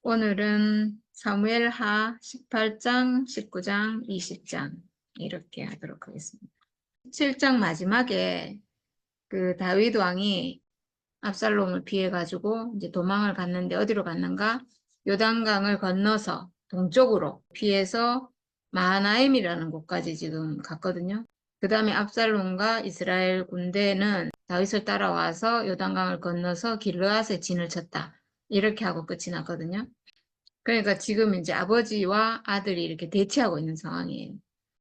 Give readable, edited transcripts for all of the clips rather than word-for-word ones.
오늘은 사무엘하 18장, 19장, 20장 이렇게 하도록 하겠습니다. 7장 마지막에 그 다윗 왕이 압살롬을 피해 가지고 이제 도망을 갔는데 어디로 갔는가? 요단강을 건너서 동쪽으로 피해서 마하나임이라는 곳까지 지금 갔거든요. 그 다음에 압살롬과 이스라엘 군대는 다윗을 따라와서 요단강을 건너서 길르앗에 진을 쳤다. 이렇게 하고 끝이 났거든요. 그러니까 지금 이제 아버지와 아들이 이렇게 대치하고 있는 상황이에요.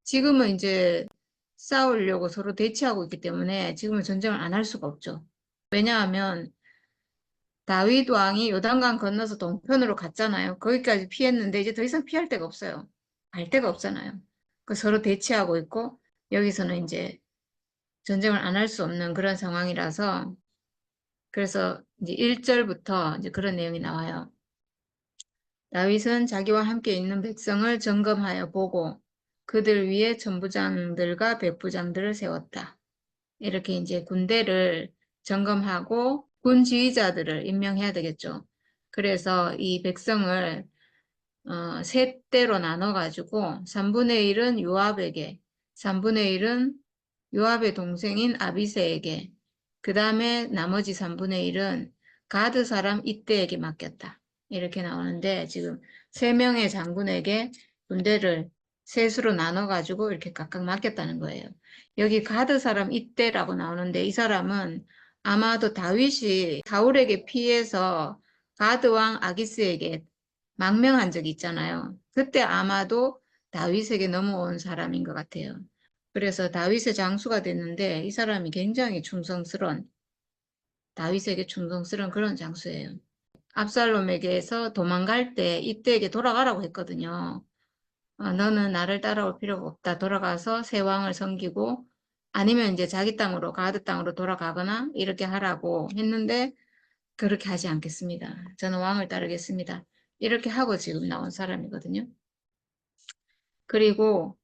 지금은 이제 싸우려고 서로 대치하고 있기 때문에 지금은 전쟁을 안 할 수가 없죠. 왜냐하면 다윗 왕이 요단강 건너서 동편으로 갔잖아요. 거기까지 피했는데 이제 더 이상 피할 데가 없어요. 갈 데가 없잖아요. 그 서로 대치하고 있고 여기서는 이제 전쟁을 안 할 수 없는 그런 상황이라서 그래서 이제 1절부터 이제 그런 내용이 나와요. 다윗은 자기와 함께 있는 백성을 점검하여 보고 그들 위에 천부장들과 백부장들을 세웠다. 이렇게 이제 군대를 점검하고 군 지휘자들을 임명해야 되겠죠. 그래서 이 백성을 세 대로 나눠가지고 3분의 1은 요압에게, 3분의 1은 요압의 동생인 아비새에게, 그 다음에 나머지 3분의 1은 가드 사람 이때에게 맡겼다. 이렇게 나오는데 지금 3명의 장군에게 군대를 셋으로 나눠가지고 이렇게 각각 맡겼다는 거예요. 여기 가드 사람 이때라고 나오는데 이 사람은 아마도 다윗이 사울에게 피해서 가드 왕 아기스에게 망명한 적이 있잖아요. 그때 아마도 다윗에게 넘어온 사람인 것 같아요. 그래서 다윗의 장수가 됐는데 이 사람이 굉장히 다윗에게 충성스러운 그런 장수예요. 압살롬에게서 도망갈 때 이때에게 돌아가라고 했거든요. 너는 나를 따라올 필요가 없다. 돌아가서 새 왕을 섬기고 아니면 이제 자기 땅으로 가드 땅으로 돌아가거나 이렇게 하라고 했는데 그렇게 하지 않겠습니다. 저는 왕을 따르겠습니다. 이렇게 하고 지금 나온 사람이거든요. 그리고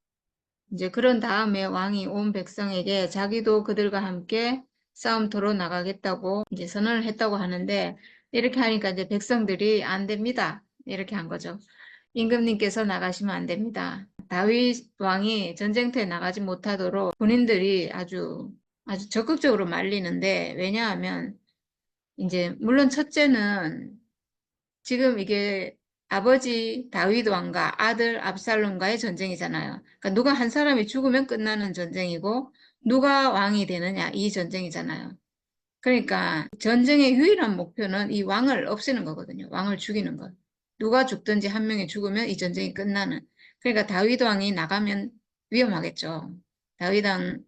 이제 그런 다음에 왕이 온 백성에게 자기도 그들과 함께 싸움터로 나가겠다고 이제 선언을 했다고 하는데 이렇게 하니까 이제 백성들이 안 됩니다. 이렇게 한 거죠. 임금님께서 나가시면 안 됩니다. 다윗 왕이 전쟁터에 나가지 못하도록 군인들이 아주 적극적으로 말리는데 왜냐하면 이제 물론 첫째는 지금 이게 아버지 다윗 왕과 아들 압살롬과의 전쟁이잖아요. 그러니까 누가 한 사람이 죽으면 끝나는 전쟁이고 누가 왕이 되느냐 이 전쟁이잖아요. 그러니까 전쟁의 유일한 목표는 이 왕을 없애는 거거든요. 왕을 죽이는 것. 누가 죽든지 한 명이 죽으면 이 전쟁이 끝나는. 그러니까 다윗 왕이 나가면 위험하겠죠.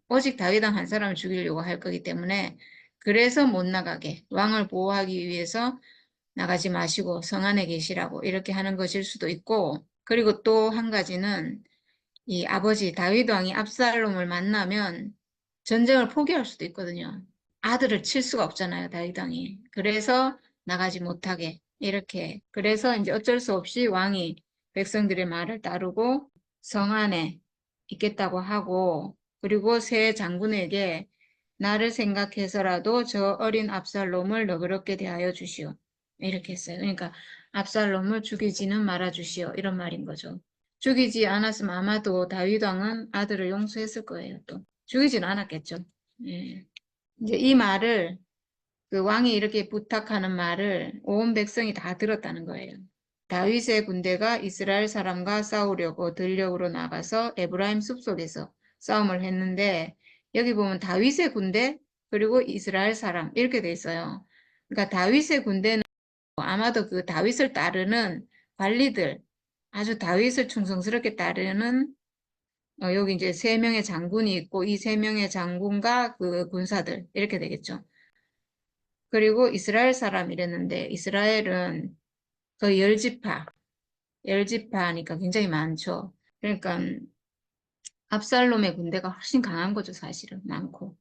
오직 다윗 왕 한 사람을 죽이려고 할 거기 때문에 그래서 못 나가게 왕을 보호하기 위해서 나가지 마시고 성 안에 계시라고 이렇게 하는 것일 수도 있고 그리고 또 한 가지는 이 아버지 다윗 왕이 압살롬을 만나면 전쟁을 포기할 수도 있거든요. 아들을 칠 수가 없잖아요, 다윗 왕이. 그래서 나가지 못하게 이렇게. 그래서 이제 어쩔 수 없이 왕이 백성들의 말을 따르고 성 안에 있겠다고 하고 그리고 새 장군에게 나를 생각해서라도 저 어린 압살롬을 너그럽게 대하여 주시오. 이렇게 했어요. 그러니까 압살롬을 죽이지는 말아 주시오. 이런 말인 거죠. 죽이지 않았으면 아마도 다윗 왕은 아들을 용서했을 거예요. 또 죽이지는 않았겠죠. 예. 이제 이 말을 그 왕이 이렇게 부탁하는 말을 온 백성이 다 들었다는 거예요. 다윗의 군대가 이스라엘 사람과 싸우려고 들녘으로 나가서 에브라임 숲속에서 싸움을 했는데 여기 보면 다윗의 군대 그리고 이스라엘 사람 이렇게 돼 있어요. 그러니까 다윗의 군대는 아마도 그 다윗을 따르는 관리들 아주 다윗을 충성스럽게 따르는 여기 이제 3명의 장군이 있고 이 3명의 장군과 그 군사들 이렇게 되겠죠. 그리고 이스라엘 사람 이랬는데 이스라엘은 거의 10지파니까 굉장히 많죠. 그러니까 압살롬의 군대가 훨씬 강한 거죠, 사실은. 많고.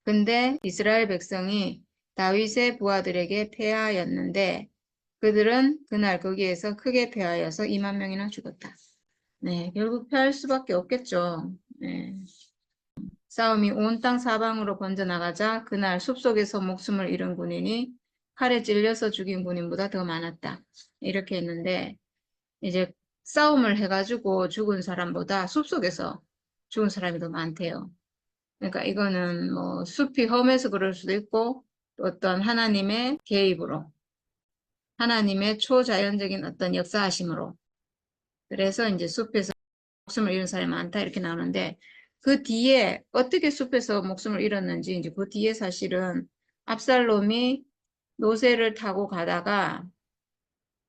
근데 이스라엘 백성이 다윗의 부하들에게 패하였는데 그들은 그날 거기에서 크게 패하여서 2만 명이나 죽었다. 네, 결국 패할 수밖에 없겠죠. 네. 싸움이 온 땅 사방으로 번져나가자 그날 숲속에서 목숨을 잃은 군인이 칼에 찔려서 죽인 군인보다 더 많았다. 이렇게 했는데 이제 싸움을 해가지고 죽은 사람보다 숲속에서 죽은 사람이 더 많대요. 그러니까 이거는 뭐 숲이 험해서 그럴 수도 있고 또 어떤 하나님의 개입으로 하나님의 초자연적인 어떤 역사하심으로 그래서 이제 숲에서 목숨을 잃은 사람이 많다 이렇게 나오는데 그 뒤에 어떻게 숲에서 목숨을 잃었는지 이제 그 뒤에 사실은 압살롬이 노새를 타고 가다가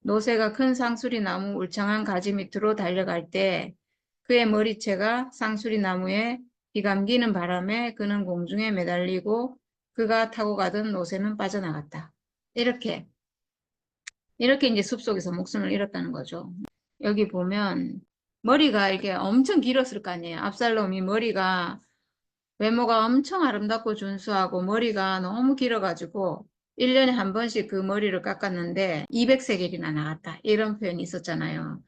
노새가 큰 상수리 나무 울창한 가지 밑으로 달려갈 때 그의 머리채가 상수리 나무에 비감기는 바람에 그는 공중에 매달리고 그가 타고 가던 노새는 빠져나갔다. 이렇게 이제 숲속에서 목숨을 잃었다는 거죠. 여기 보면 머리가 이렇게 엄청 길었을 거 아니에요. 압살롬이 머리가 외모가 엄청 아름답고 준수하고 머리가 너무 길어가지고 1년에 한 번씩 그 머리를 깎았는데 200세겔이나 나갔다. 이런 표현이 있었잖아요.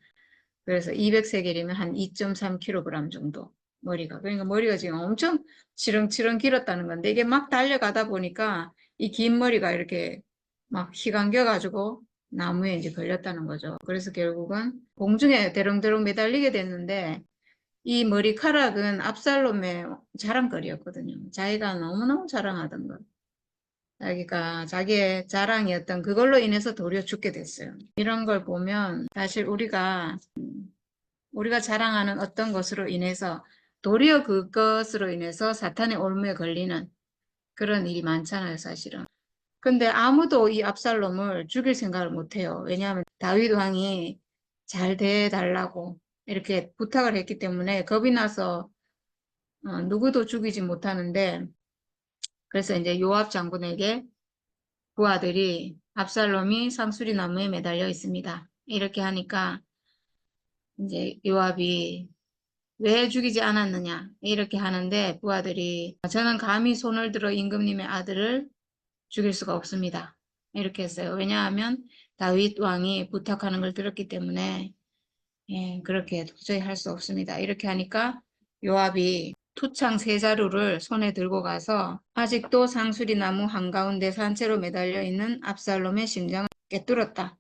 그래서 200세겔이면 한 2.3kg 정도 머리가. 그러니까 머리가 지금 엄청 치렁치렁 길었다는 건데 이게 막 달려가다 보니까 이 긴 머리가 이렇게 막 휘감겨가지고 나무에 이제 걸렸다는 거죠. 그래서 결국은 공중에 대롱대롱 매달리게 됐는데 이 머리카락은 압살롬의 자랑거리였거든요. 자기가 너무너무 자랑하던 것. 자기가 자기의 자랑이었던 그걸로 인해서 도리어 죽게 됐어요. 이런 걸 보면 사실 우리가 자랑하는 어떤 것으로 인해서 도리어 그것으로 인해서 사탄의 올무에 걸리는 그런 일이 많잖아요, 사실은. 근데 아무도 이 압살롬을 죽일 생각을 못 해요. 왜냐하면 다윗 왕이 잘 대해달라고 이렇게 부탁을 했기 때문에 겁이 나서 누구도 죽이지 못하는데 그래서 이제 요압 장군에게 그 아들이 압살롬이 상수리 나무에 매달려 있습니다. 이렇게 하니까 이제 요압이 왜 죽이지 않았느냐 이렇게 하는데 부하들이 저는 감히 손을 들어 임금님의 아들을 죽일 수가 없습니다. 이렇게 했어요. 왜냐하면 다윗 왕이 부탁하는 걸 들었기 때문에 그렇게 도저히 할 수 없습니다. 이렇게 하니까 요압이 투창 세 자루를 손에 들고 가서 아직도 상수리 나무 한가운데 산채로 매달려 있는 압살롬의 심장을 꿰뚫었다.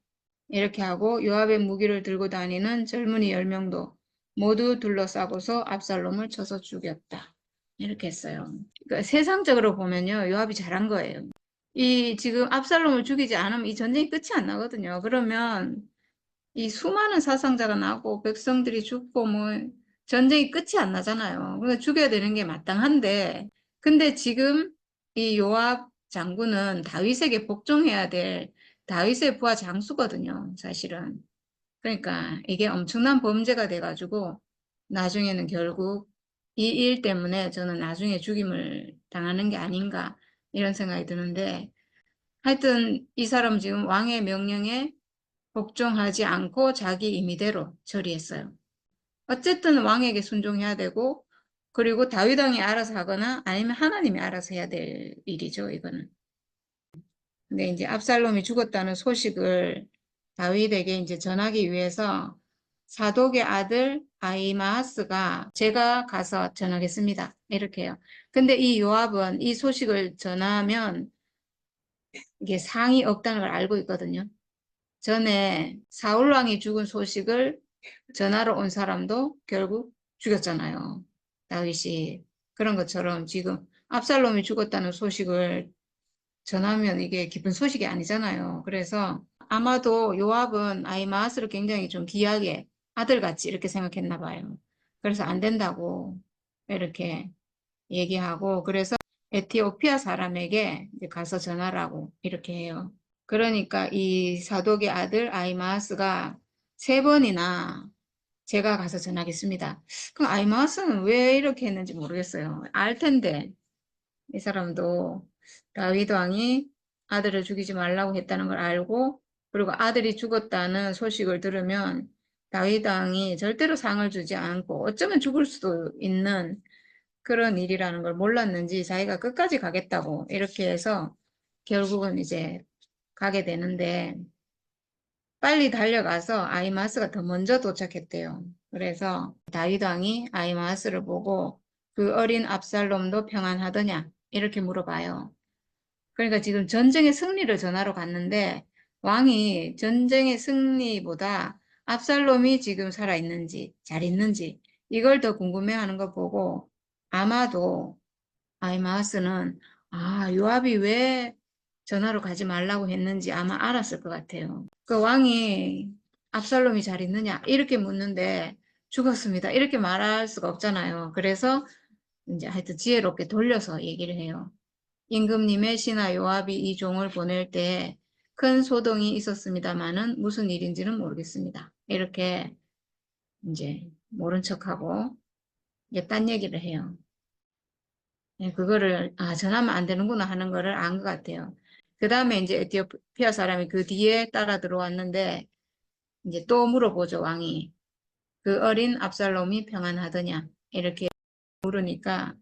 이렇게 하고 요압의 무기를 들고 다니는 젊은이 10명도 모두 둘러싸고서 압살롬을 쳐서 죽였다. 이렇게 했어요. 그러니까 세상적으로 보면요. 요압이 잘한 거예요. 이 지금 압살롬을 죽이지 않으면 이 전쟁이 끝이 안 나거든요. 그러면 이 수많은 사상자가 나고 백성들이 죽고 뭐 전쟁이 끝이 안 나잖아요. 그러니까 죽여야 되는 게 마땅한데 근데 지금 이 요압 장군은 다윗에게 복종해야 될 다윗의 부하 장수거든요. 사실은. 그러니까 이게 엄청난 범죄가 돼가지고 나중에는 결국 이 일 때문에 저는 나중에 죽임을 당하는 게 아닌가 이런 생각이 드는데 하여튼 이 사람 지금 왕의 명령에 복종하지 않고 자기 임의대로 처리했어요. 어쨌든 왕에게 순종해야 되고 그리고 다윗 왕이 알아서 하거나 아니면 하나님이 알아서 해야 될 일이죠, 이거는. 근데 이제 압살롬이 죽었다는 소식을 다윗에게 이제 전하기 위해서 사독의 아들 아히마아스가 제가 가서 전하겠습니다. 이렇게 해요. 근데 이 요압은 이 소식을 전하면 이게 상이 없다는 걸 알고 있거든요. 전에 사울 왕이 죽은 소식을 전하러 온 사람도 결국 죽였잖아요. 다윗이. 그런 것처럼 지금 압살롬이 죽었다는 소식을 전하면 이게 기쁜 소식이 아니잖아요. 그래서 아마도 요압은 아히마아스를 굉장히 좀 귀하게 아들같이 이렇게 생각했나 봐요. 그래서 안 된다고 이렇게 얘기하고 그래서 에티오피아 사람에게 이제 가서 전하라고 이렇게 해요. 그러니까 이 사독의 아들 아히마아스가 3번이나 제가 가서 전하겠습니다. 그럼 아히마아스는 왜 이렇게 했는지 모르겠어요. 알 텐데 이 사람도 다윗 왕이 아들을 죽이지 말라고 했다는 걸 알고 그리고 아들이 죽었다는 소식을 들으면 다윗 왕이 절대로 상을 주지 않고 어쩌면 죽을 수도 있는 그런 일이라는 걸 몰랐는지 자기가 끝까지 가겠다고 이렇게 해서 결국은 이제 가게 되는데 빨리 달려가서 아히마스가 더 먼저 도착했대요. 그래서 다윗 왕이 아히마스를 보고 그 어린 압살롬도 평안하더냐 이렇게 물어봐요. 그러니까 지금 전쟁의 승리를 전하러 갔는데 왕이 전쟁의 승리보다 압살롬이 지금 살아있는지 잘 있는지 이걸 더 궁금해하는 거 보고 아마도 아히마아스는 요압이 왜 전하러 가지 말라고 했는지 아마 알았을 것 같아요. 그 왕이 압살롬이 잘 있느냐 이렇게 묻는데 죽었습니다 이렇게 말할 수가 없잖아요. 그래서 이제 하여튼 지혜롭게 돌려서 얘기를 해요. 임금님의 신하 요압이 이 종을 보낼 때 큰 소동이 있었습니다만은 무슨 일인지는 모르겠습니다. 이렇게 이제 모른 척하고 이제 딴 얘기를 해요. 그거를 전하면 안 되는구나 하는 거를 안 것 같아요. 그 다음에 이제 에티오피아 사람이 그 뒤에 따라 들어왔는데 이제 또 물어보죠, 왕이. 그 어린 압살롬이 평안하더냐 이렇게 물으니까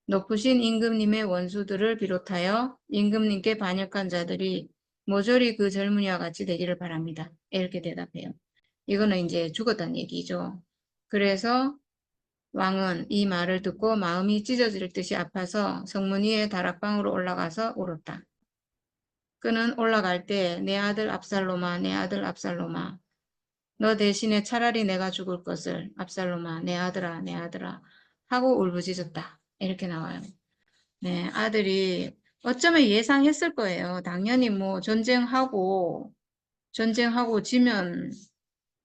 높으신 임금님의 원수들을 비롯하여 임금님께 반역한 자들이 모조리 그 젊은이와 같이 되기를 바랍니다. 이렇게 대답해요. 이거는 이제 죽었다는 얘기죠. 그래서 왕은 이 말을 듣고 마음이 찢어질 듯이 아파서 성문 위에 다락방으로 올라가서 울었다. 그는 올라갈 때 내 아들 압살롬아, 내 아들 압살롬아, 너 대신에 차라리 내가 죽을 것을 압살롬아, 내 아들아, 내 아들아 하고 울부짖었다. 이렇게 나와요. 네, 아들이 어쩌면 예상했을 거예요. 당연히 뭐 전쟁하고 지면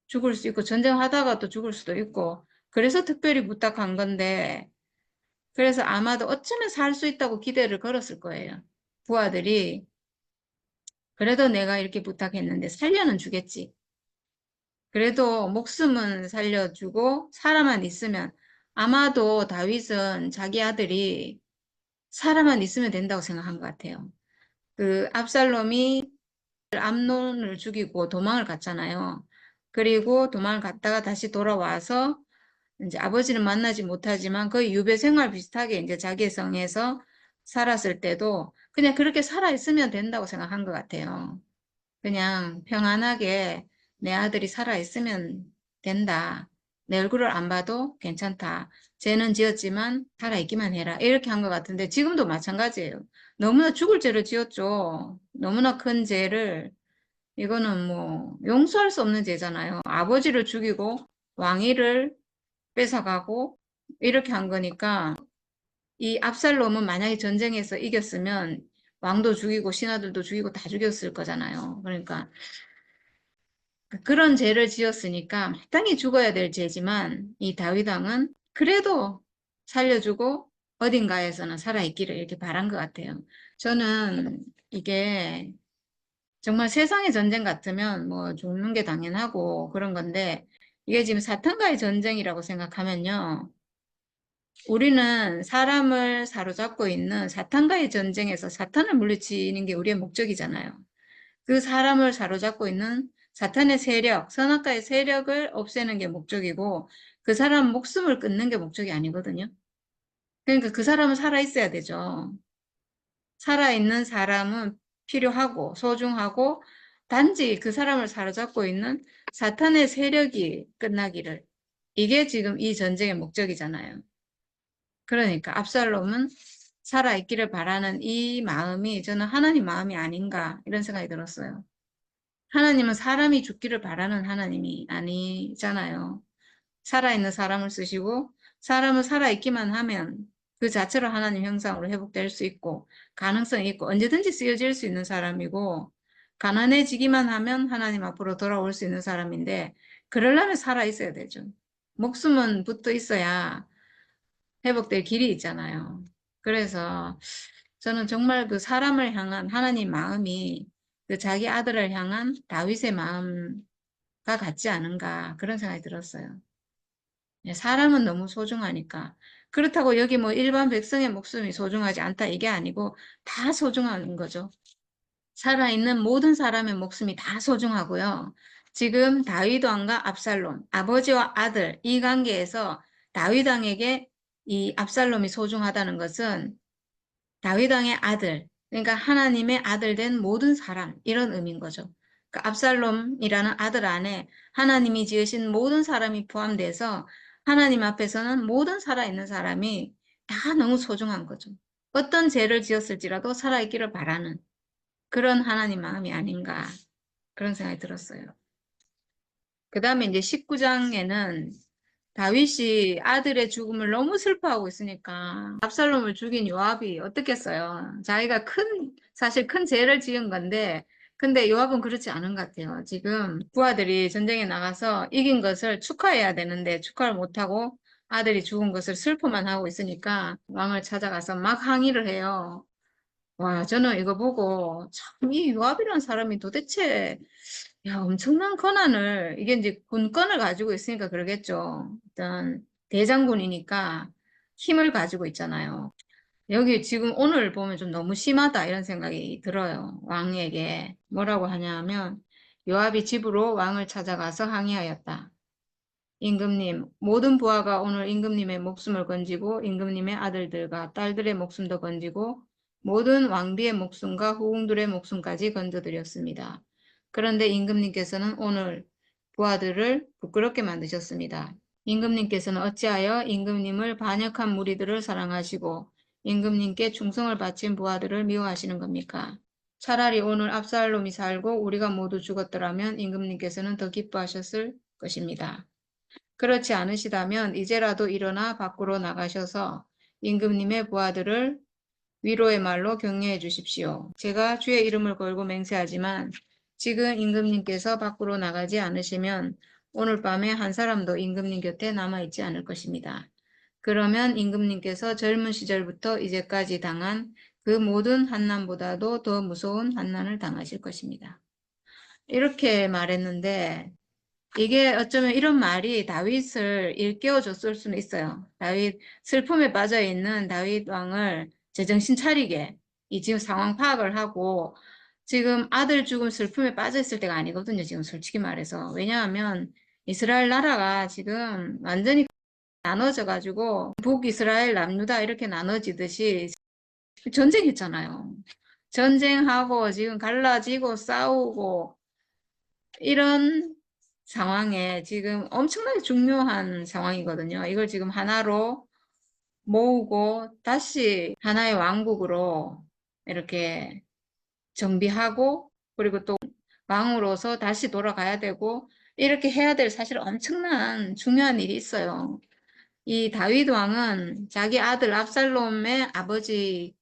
죽을 수 있고 전쟁하다가 또 죽을 수도 있고 그래서 특별히 부탁한 건데 그래서 아마도 어쩌면 살 수 있다고 기대를 걸었을 거예요. 부하들이 그래도 내가 이렇게 부탁했는데 살려는 주겠지. 그래도 목숨은 살려주고 사람만 있으면 아마도 다윗은 자기 아들이 사람만 있으면 된다고 생각한 것 같아요. 그 압살롬이 암논을 죽이고 도망을 갔잖아요. 그리고 도망을 갔다가 다시 돌아와서 이제 아버지는 만나지 못하지만 거의 유배 생활 비슷하게 이제 자기 성에서 살았을 때도 그냥 그렇게 살아있으면 된다고 생각한 것 같아요. 그냥 평안하게 내 아들이 살아있으면 된다. 내 얼굴을 안 봐도 괜찮다. 죄는 지었지만 살아있기만 해라. 이렇게 한 것 같은데 지금도 마찬가지예요. 너무나 죽을 죄를 지었죠. 너무나 큰 죄를 이거는 뭐 용서할 수 없는 죄잖아요. 아버지를 죽이고 왕위를 뺏어가고 이렇게 한 거니까 이 압살롬은 만약에 전쟁에서 이겼으면 왕도 죽이고 신하들도 죽이고 다 죽였을 거잖아요. 그러니까 그런 죄를 지었으니까 마땅히 죽어야 될 죄지만 이 다윗 왕은 그래도 살려주고 어딘가에서는 살아있기를 이렇게 바란 것 같아요. 저는 이게 정말 세상의 전쟁 같으면 뭐 죽는 게 당연하고 그런 건데 이게 지금 사탄과의 전쟁이라고 생각하면요. 우리는 사람을 사로잡고 있는 사탄과의 전쟁에서 사탄을 물리치는 게 우리의 목적이잖아요. 그 사람을 사로잡고 있는 사탄의 세력, 선악과의 세력을 없애는 게 목적이고 그 사람 목숨을 끊는 게 목적이 아니거든요. 그러니까 그 사람은 살아있어야 되죠. 살아있는 사람은 필요하고 소중하고 단지 그 사람을 사로잡고 있는 사탄의 세력이 끝나기를. 이게 지금 이 전쟁의 목적이잖아요. 그러니까 압살롬은 살아있기를 바라는 이 마음이 저는 하나님 마음이 아닌가 이런 생각이 들었어요. 하나님은 사람이 죽기를 바라는 하나님이 아니잖아요. 살아있는 사람을 쓰시고 사람은 살아있기만 하면 그 자체로 하나님 형상으로 회복될 수 있고 가능성이 있고 언제든지 쓰여질 수 있는 사람이고 가난해지기만 하면 하나님 앞으로 돌아올 수 있는 사람인데 그러려면 살아있어야 되죠. 목숨은 붙어 있어야 회복될 길이 있잖아요. 그래서 저는 정말 그 사람을 향한 하나님 마음이 그 자기 아들을 향한 다윗의 마음과 같지 않은가 그런 생각이 들었어요. 사람은 너무 소중하니까. 그렇다고 여기 뭐 일반 백성의 목숨이 소중하지 않다 이게 아니고 다 소중한 거죠. 살아있는 모든 사람의 목숨이 다 소중하고요. 지금 다윗 왕과 압살롬, 아버지와 아들 이 관계에서 다윗 왕에게 이 압살롬이 소중하다는 것은 다윗 왕의 아들, 그러니까 하나님의 아들 된 모든 사람 이런 의미인 거죠. 그 압살롬이라는 아들 안에 하나님이 지으신 모든 사람이 포함돼서 하나님 앞에서는 모든 살아있는 사람이 다 너무 소중한 거죠. 어떤 죄를 지었을지라도 살아있기를 바라는 그런 하나님 마음이 아닌가 그런 생각이 들었어요. 그 다음에 이제 19장에는 다윗이 아들의 죽음을 너무 슬퍼하고 있으니까 압살롬을 죽인 요압이 어떻겠어요? 자기가 사실 큰 죄를 지은 건데 근데 요압은 그렇지 않은 것 같아요. 지금 부하들이 전쟁에 나가서 이긴 것을 축하해야 되는데 축하를 못하고 아들이 죽은 것을 슬퍼만 하고 있으니까 왕을 찾아가서 막 항의를 해요. 와, 저는 이거 보고 참 이 요압이라는 사람이 도대체 야, 엄청난 권한을 이게 이제 군권을 가지고 있으니까 그러겠죠. 일단 대장군이니까 힘을 가지고 있잖아요. 여기 지금 오늘 보면 좀 너무 심하다 이런 생각이 들어요. 왕에게 뭐라고 하냐면 요압이 집으로 왕을 찾아가서 항의하였다. 임금님, 모든 부하가 오늘 임금님의 목숨을 건지고 임금님의 아들들과 딸들의 목숨도 건지고 모든 왕비의 목숨과 후궁들의 목숨까지 건져드렸습니다. 그런데 임금님께서는 오늘 부하들을 부끄럽게 만드셨습니다. 임금님께서는 어찌하여 임금님을 반역한 무리들을 사랑하시고 임금님께 충성을 바친 부하들을 미워하시는 겁니까? 차라리 오늘 압살롬이 살고 우리가 모두 죽었더라면 임금님께서는 더 기뻐하셨을 것입니다. 그렇지 않으시다면 이제라도 일어나 밖으로 나가셔서 임금님의 부하들을 위로의 말로 격려해 주십시오. 제가 주의 이름을 걸고 맹세하지만 지금 임금님께서 밖으로 나가지 않으시면 오늘 밤에 한 사람도 임금님 곁에 남아있지 않을 것입니다. 그러면 임금님께서 젊은 시절부터 이제까지 당한 그 모든 환난보다도 더 무서운 환난을 당하실 것입니다. 이렇게 말했는데 이게 어쩌면 이런 말이 다윗을 일깨워줬을 수는 있어요. 다윗, 슬픔에 빠져있는 다윗 왕을 제정신 차리게, 이 지금 상황 파악을 하고, 지금 아들 죽음 슬픔에 빠져있을 때가 아니거든요, 지금 솔직히 말해서. 왜냐하면 이스라엘 나라가 지금 완전히 나눠져가지고, 북이스라엘, 남유다 이렇게 나눠지듯이 전쟁했잖아요. 전쟁하고 지금 갈라지고 싸우고, 이런 상황에 지금 엄청나게 중요한 상황이거든요. 이걸 지금 하나로 모으고 다시 하나의 왕국으로 이렇게 정비하고 그리고 또 왕으로서 다시 돌아가야 되고 이렇게 해야 될 사실 엄청난 중요한 일이 있어요. 이 다윗 왕은 자기 아들 압살롬의 아버지만이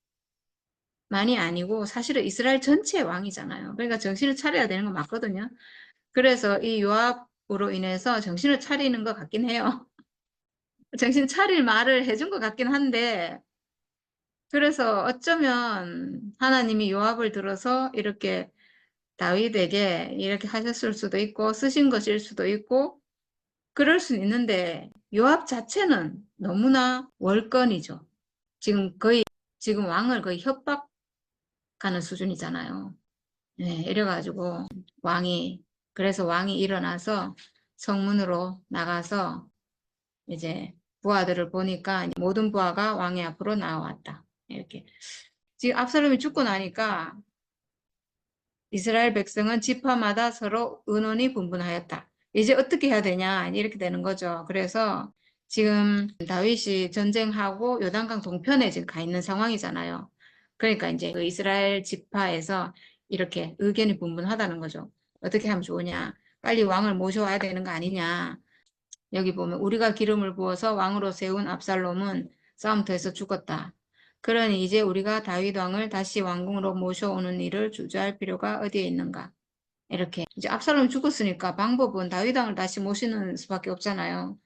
아니고 사실은 이스라엘 전체의 왕이잖아요. 그러니까 정신을 차려야 되는 건 맞거든요. 그래서 이 요압으로 인해서 정신을 차리는 것 같긴 해요. 정신 차릴 말을 해준 것 같긴 한데, 그래서 어쩌면 하나님이 요압을 들어서 이렇게 다윗에게 이렇게 하셨을 수도 있고, 쓰신 것일 수도 있고, 그럴 수 있는데, 요압 자체는 너무나 월권이죠. 지금 왕을 거의 협박하는 수준이잖아요. 네, 이래가지고 그래서 왕이 일어나서 성문으로 나가서 이제 부하들을 보니까 모든 부하가 왕의 앞으로 나왔다. 이렇게. 지금 압살롬이 죽고 나니까 이스라엘 백성은 지파마다 서로 의논이 분분하였다. 이제 어떻게 해야 되냐 이렇게 되는 거죠. 그래서 지금 다윗이 전쟁하고 요단강 동편에 지금 가 있는 상황이잖아요. 그러니까 이제 그 이스라엘 지파에서 이렇게 의견이 분분하다는 거죠. 어떻게 하면 좋으냐. 빨리 왕을 모셔와야 되는 거 아니냐. 여기 보면 우리가 기름을 부어서 왕으로 세운 압살롬은 싸움터에서 죽었다. 그러니 이제 우리가 다윗 왕을 다시 왕궁으로 모셔오는 일을 주저할 필요가 어디에 있는가? 이렇게 이제 압살롬이 죽었으니까 방법은 다윗 왕을 다시 모시는 수밖에 없잖아요.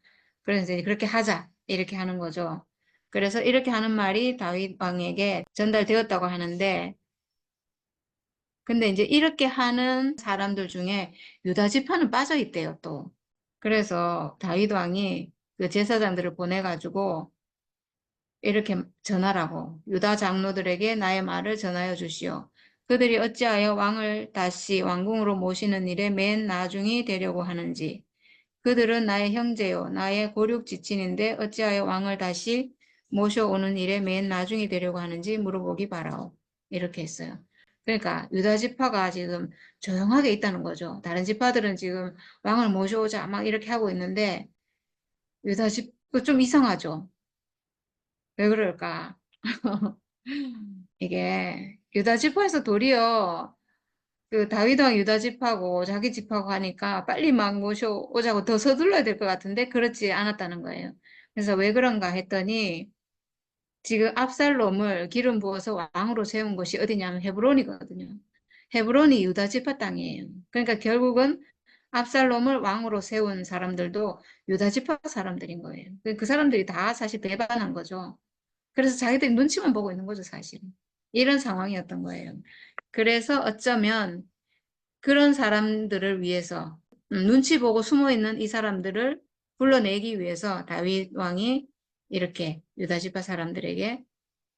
그래서 이제 그렇게 하자 이렇게 하는 거죠. 그래서 이렇게 하는 말이 다윗 왕에게 전달되었다고 하는데 근데 이제 이렇게 하는 사람들 중에 유다 지파는 빠져 있대요, 또. 그래서 다윗 왕이 그 제사장들을 보내가지고 이렇게 전하라고 유다 장로들에게 나의 말을 전하여 주시오. 그들이 어찌하여 왕을 다시 왕궁으로 모시는 일에 맨 나중이 되려고 하는지 그들은 나의 형제요 나의 고륙 지친인데 어찌하여 왕을 다시 모셔오는 일에 맨 나중이 되려고 하는지 물어보기 바라오. 이렇게 했어요. 그러니까 유다 지파가 지금 조용하게 있다는 거죠. 다른 지파들은 지금 왕을 모셔오자 막 이렇게 하고 있는데 유다 지파 좀 이상하죠. 왜 그럴까? 이게 유다 지파에서 도리어 그 다윗 왕 유다 집하고 자기 집하고 하니까 빨리 막 모셔오자고 더 서둘러야 될 것 같은데 그렇지 않았다는 거예요. 그래서 왜 그런가 했더니 지금 압살롬을 기름 부어서 왕으로 세운 곳이 어디냐면 헤브론이거든요. 헤브론이 유다 지파 땅이에요. 그러니까 결국은 압살롬을 왕으로 세운 사람들도 유다 지파 사람들인 거예요. 그 사람들이 다 사실 배반한 거죠. 그래서 자기들이 눈치만 보고 있는 거죠, 사실은. 이런 상황이었던 거예요. 그래서 어쩌면 그런 사람들을 위해서 눈치 보고 숨어 있는 이 사람들을 불러내기 위해서 다윗 왕이 이렇게 유다 지파 사람들에게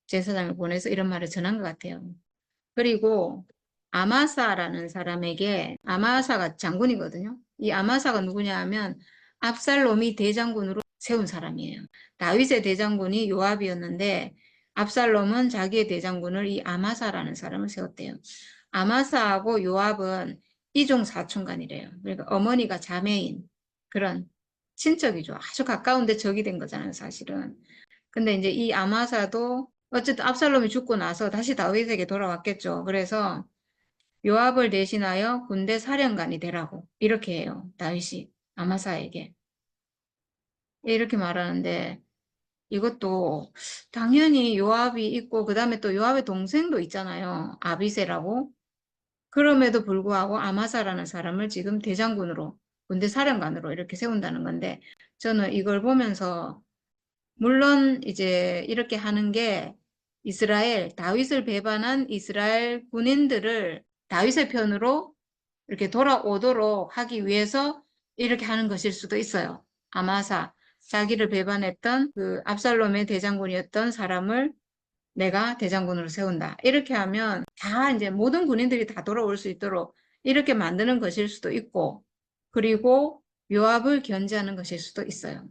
제사장을 보내서 이런 말을 전한 것 같아요. 그리고 아마사라는 사람에게 아마사가 장군이거든요. 이 아마사가 누구냐 하면 압살롬이 대장군으로 세운 사람이에요. 다윗의 대장군이 요압이었는데 압살롬은 자기의 대장군을 이 아마사라는 사람을 세웠대요. 아마사하고 요압은 이종 사촌간이래요. 그러니까 어머니가 자매인 그런 친척이죠. 아주 가까운데 적이 된 거잖아요, 사실은. 근데 이제 이 아마사도 어쨌든 압살롬이 죽고 나서 다시 다윗에게 돌아왔겠죠. 그래서 요압을 대신하여 군대 사령관이 되라고 이렇게 해요. 다윗이 아마사에게 이렇게 말하는데 이것도 당연히 요압이 있고 그다음에 또 요압의 동생도 있잖아요. 아비세라고. 그럼에도 불구하고 아마사라는 사람을 지금 대장군으로 군대 사령관으로 이렇게 세운다는 건데 저는 이걸 보면서 물론 이제 이렇게 하는 게 이스라엘, 다윗을 배반한 이스라엘 군인들을 다윗의 편으로 이렇게 돌아오도록 하기 위해서 이렇게 하는 것일 수도 있어요. 아마사, 자기를 배반했던 그 압살롬의 대장군이었던 사람을 내가 대장군으로 세운다. 이렇게 하면 다 이제 모든 군인들이 다 돌아올 수 있도록 이렇게 만드는 것일 수도 있고, 그리고 요압을 견제하는 것일 수도 있어요.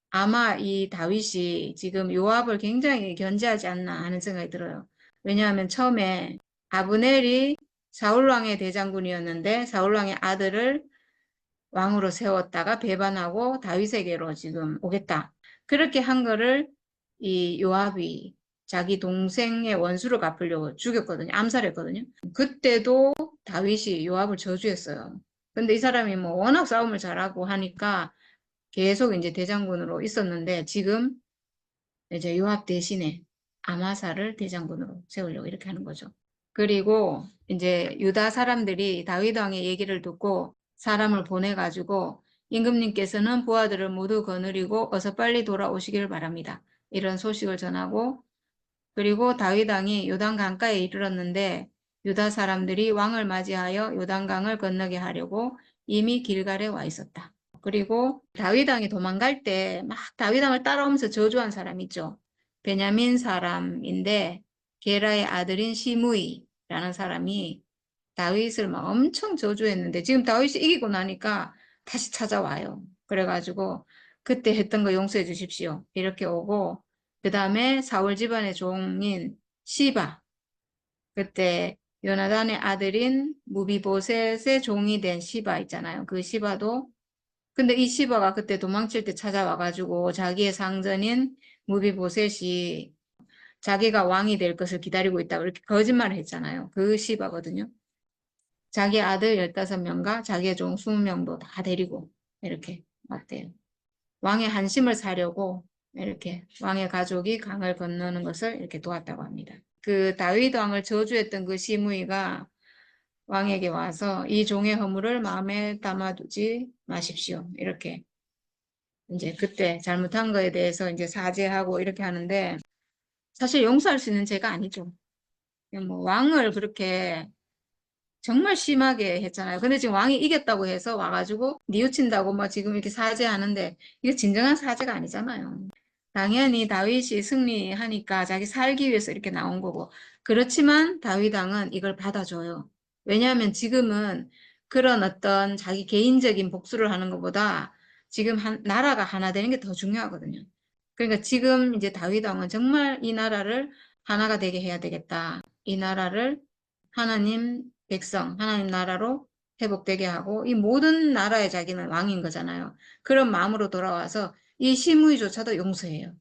아마 이 다윗이 지금 요압을 굉장히 견제하지 않나 하는 생각이 들어요. 왜냐하면 처음에 아브넬이 사울왕의 대장군이었는데 사울왕의 아들을 왕으로 세웠다가 배반하고 다윗에게로 지금 오겠다. 그렇게 한 거를 이 요압이 자기 동생의 원수를 갚으려고 죽였거든요. 암살했거든요. 그때도 다윗이 요압을 저주했어요. 근데 이 사람이 뭐 워낙 싸움을 잘하고 하니까 계속 이제 대장군으로 있었는데 지금 이제 요압 대신에 아마사를 대장군으로 세우려고 이렇게 하는 거죠. 그리고 이제 유다 사람들이 다윗 왕의 얘기를 듣고 사람을 보내가지고 임금님께서는 부하들을 모두 거느리고 어서 빨리 돌아오시기를 바랍니다. 이런 소식을 전하고 그리고 다윗 왕이 요단 강가에 이르렀는데 유다 사람들이 왕을 맞이하여 요단강을 건너게 하려고 이미 길갈에 와 있었다. 그리고 다윗 왕이 도망갈 때 막 다윗 왕을 따라오면서 저주한 사람 있죠. 베냐민 사람인데 게라의 아들인 시므이라는 사람이 다윗을 막 엄청 저주했는데 지금 다윗이 이기고 나니까 다시 찾아와요. 그래가지고 그때 했던 거 용서해 주십시오. 이렇게 오고 그 다음에 사울 집안의 종인 시바 그때 요나단의 아들인 무비보셋의 종이 된 시바 있잖아요. 그 시바도 근데 이 시바가 그때 도망칠 때 찾아와가지고 자기의 상전인 무비보셋이 자기가 왕이 될 것을 기다리고 있다고 이렇게 거짓말을 했잖아요. 그 시바거든요. 자기 아들 15명과 자기의 종 20명도 다 데리고 이렇게 왔대요. 왕의 한심을 사려고 이렇게 왕의 가족이 강을 건너는 것을 이렇게 도왔다고 합니다. 그 다윗 왕을 저주했던 그 시므이가 왕에게 와서 이 종의 허물을 마음에 담아두지 마십시오. 이렇게 이제 그때 잘못한 거에 대해서 이제 사죄하고 이렇게 하는데 사실 용서할 수 있는 죄가 아니죠. 뭐 왕을 그렇게 정말 심하게 했잖아요. 근데 지금 왕이 이겼다고 해서 와가지고 뉘우친다고 막 지금 이렇게 사죄하는데 이게 진정한 사죄가 아니잖아요. 당연히 다윗이 승리하니까 자기 살기 위해서 이렇게 나온 거고 그렇지만 다윗 왕은 이걸 받아줘요. 왜냐하면 지금은 그런 어떤 자기 개인적인 복수를 하는 것보다 지금 나라가 하나 되는 게 더 중요하거든요. 그러니까 지금 이제 다윗 왕은 정말 이 나라를 하나가 되게 해야 되겠다. 이 나라를 하나님 백성, 하나님 나라로 회복되게 하고 이 모든 나라의 자기는 왕인 거잖아요. 그런 마음으로 돌아와서 이 시므이조차도 용서해요.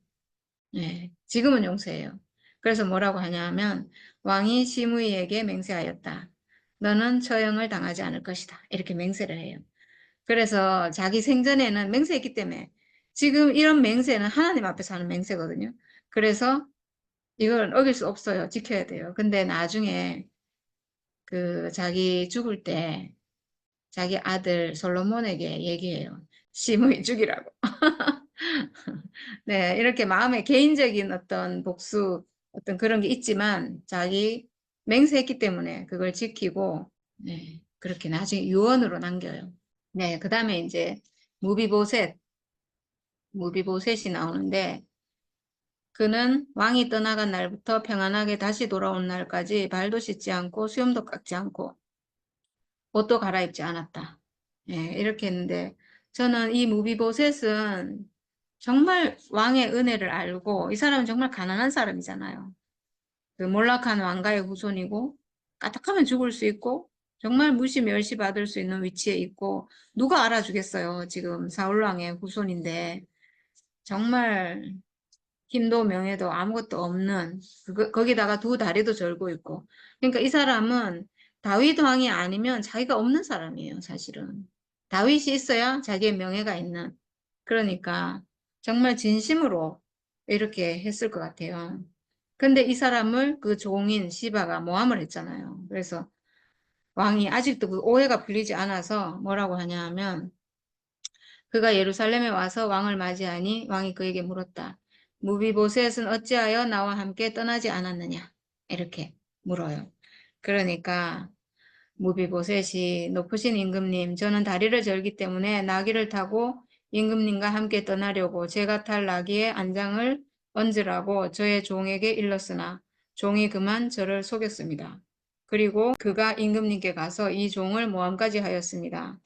네, 지금은 용서해요. 그래서 뭐라고 하냐면 왕이 시므이에게 맹세하였다. 너는 처형을 당하지 않을 것이다. 이렇게 맹세를 해요. 그래서 자기 생전에는 맹세했기 때문에 지금 이런 맹세는 하나님 앞에서 하는 맹세거든요. 그래서 이걸 어길 수 없어요. 지켜야 돼요. 근데 나중에 그 자기 죽을 때 자기 아들 솔로몬에게 얘기해요. 시므이 죽이라고. 네, 이렇게 마음에 개인적인 어떤 복수 어떤 그런 게 있지만 자기 맹세했기 때문에 그걸 지키고 네, 그렇게 나중에 유언으로 남겨요. 네, 그 다음에 이제 무비보셋, 무비보셋이 나오는데 그는 왕이 떠나간 날부터 평안하게 다시 돌아온 날까지 발도 씻지 않고 수염도 깎지 않고 옷도 갈아입지 않았다. 예, 이렇게 했는데 저는 이 무비보셋은 정말 왕의 은혜를 알고 이 사람은 정말 가난한 사람이잖아요. 그 몰락한 왕가의 후손이고 까딱하면 죽을 수 있고 정말 무시 멸시 받을 수 있는 위치에 있고 누가 알아주겠어요. 지금 사울왕의 후손인데 정말 힘도 명예도 아무것도 없는 거기다가 두 다리도 절고 있고 그러니까 이 사람은 다윗 왕이 아니면 자기가 없는 사람이에요. 사실은 다윗이 있어야 자기의 명예가 있는 그러니까 정말 진심으로 이렇게 했을 것 같아요. 근데 이 사람을 그 종인 시바가 모함을 했잖아요. 그래서 왕이 아직도 그 오해가 풀리지 않아서 뭐라고 하냐 하면 그가 예루살렘에 와서 왕을 맞이하니 왕이 그에게 물었다. 무비보셋은 어찌하여 나와 함께 떠나지 않았느냐? 이렇게 물어요. 그러니까 무비보셋이 높으신 임금님, 저는 다리를 절기 때문에 나귀를 타고 임금님과 함께 떠나려고 제가 탈 나귀의 안장을 얹으라고 저의 종에게 일렀으나 종이 그만 저를 속였습니다. 그리고 그가 임금님께 가서 이 종을 모함까지 하였습니다.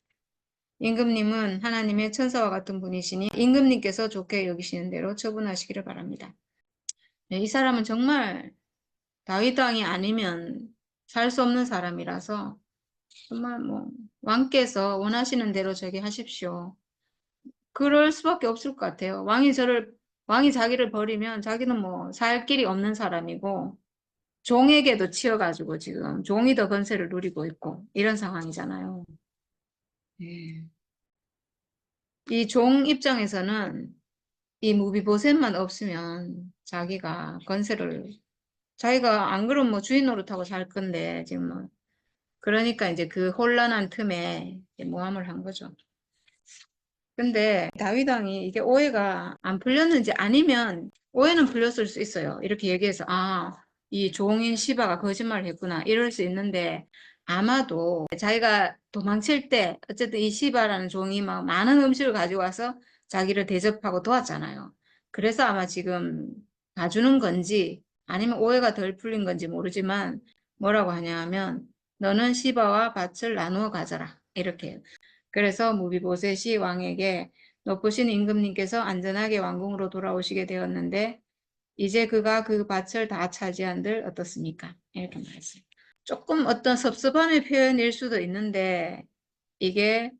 임금님은 하나님의 천사와 같은 분이시니 임금님께서 좋게 여기시는 대로 처분하시기를 바랍니다. 네, 이 사람은 정말 다윗 왕이 아니면 살 수 없는 사람이라서 정말 뭐 왕께서 원하시는 대로 저게 하십시오. 그럴 수밖에 없을 것 같아요. 왕이 자기를 버리면 자기는 뭐 살 길이 없는 사람이고 종에게도 치여가지고 지금 종이 더 권세를 누리고 있고 이런 상황이잖아요. 예. 이 종 입장에서는 이 무비보셋만 없으면 자기가 안 그러면 뭐 주인 노릇하고 살 건데 지금 뭐 그러니까 이제 그 혼란한 틈에 모함을 한 거죠. 근데 다윗 왕이 이게 오해가 안 풀렸는지 아니면 오해는 풀렸을 수 있어요. 이렇게 얘기해서 이 종인 시바가 거짓말을 했구나 이럴 수 있는데 아마도 자기가 도망칠 때 어쨌든 이 시바라는 종이 막 많은 음식을 가지고 와서 자기를 대접하고 도왔잖아요. 그래서 아마 지금 봐주는 건지 아니면 오해가 덜 풀린 건지 모르지만 뭐라고 하냐 하면 너는 시바와 밭을 나누어 가져라 이렇게 그래서 무비보셋이 왕에게 높으신 임금님께서 안전하게 왕궁으로 돌아오시게 되었는데 이제 그가 그 밭을 다 차지한들 어떻습니까? 이렇게 말했어요. 조금 어떤 섭섭함의 표현일 수도 있는데 이게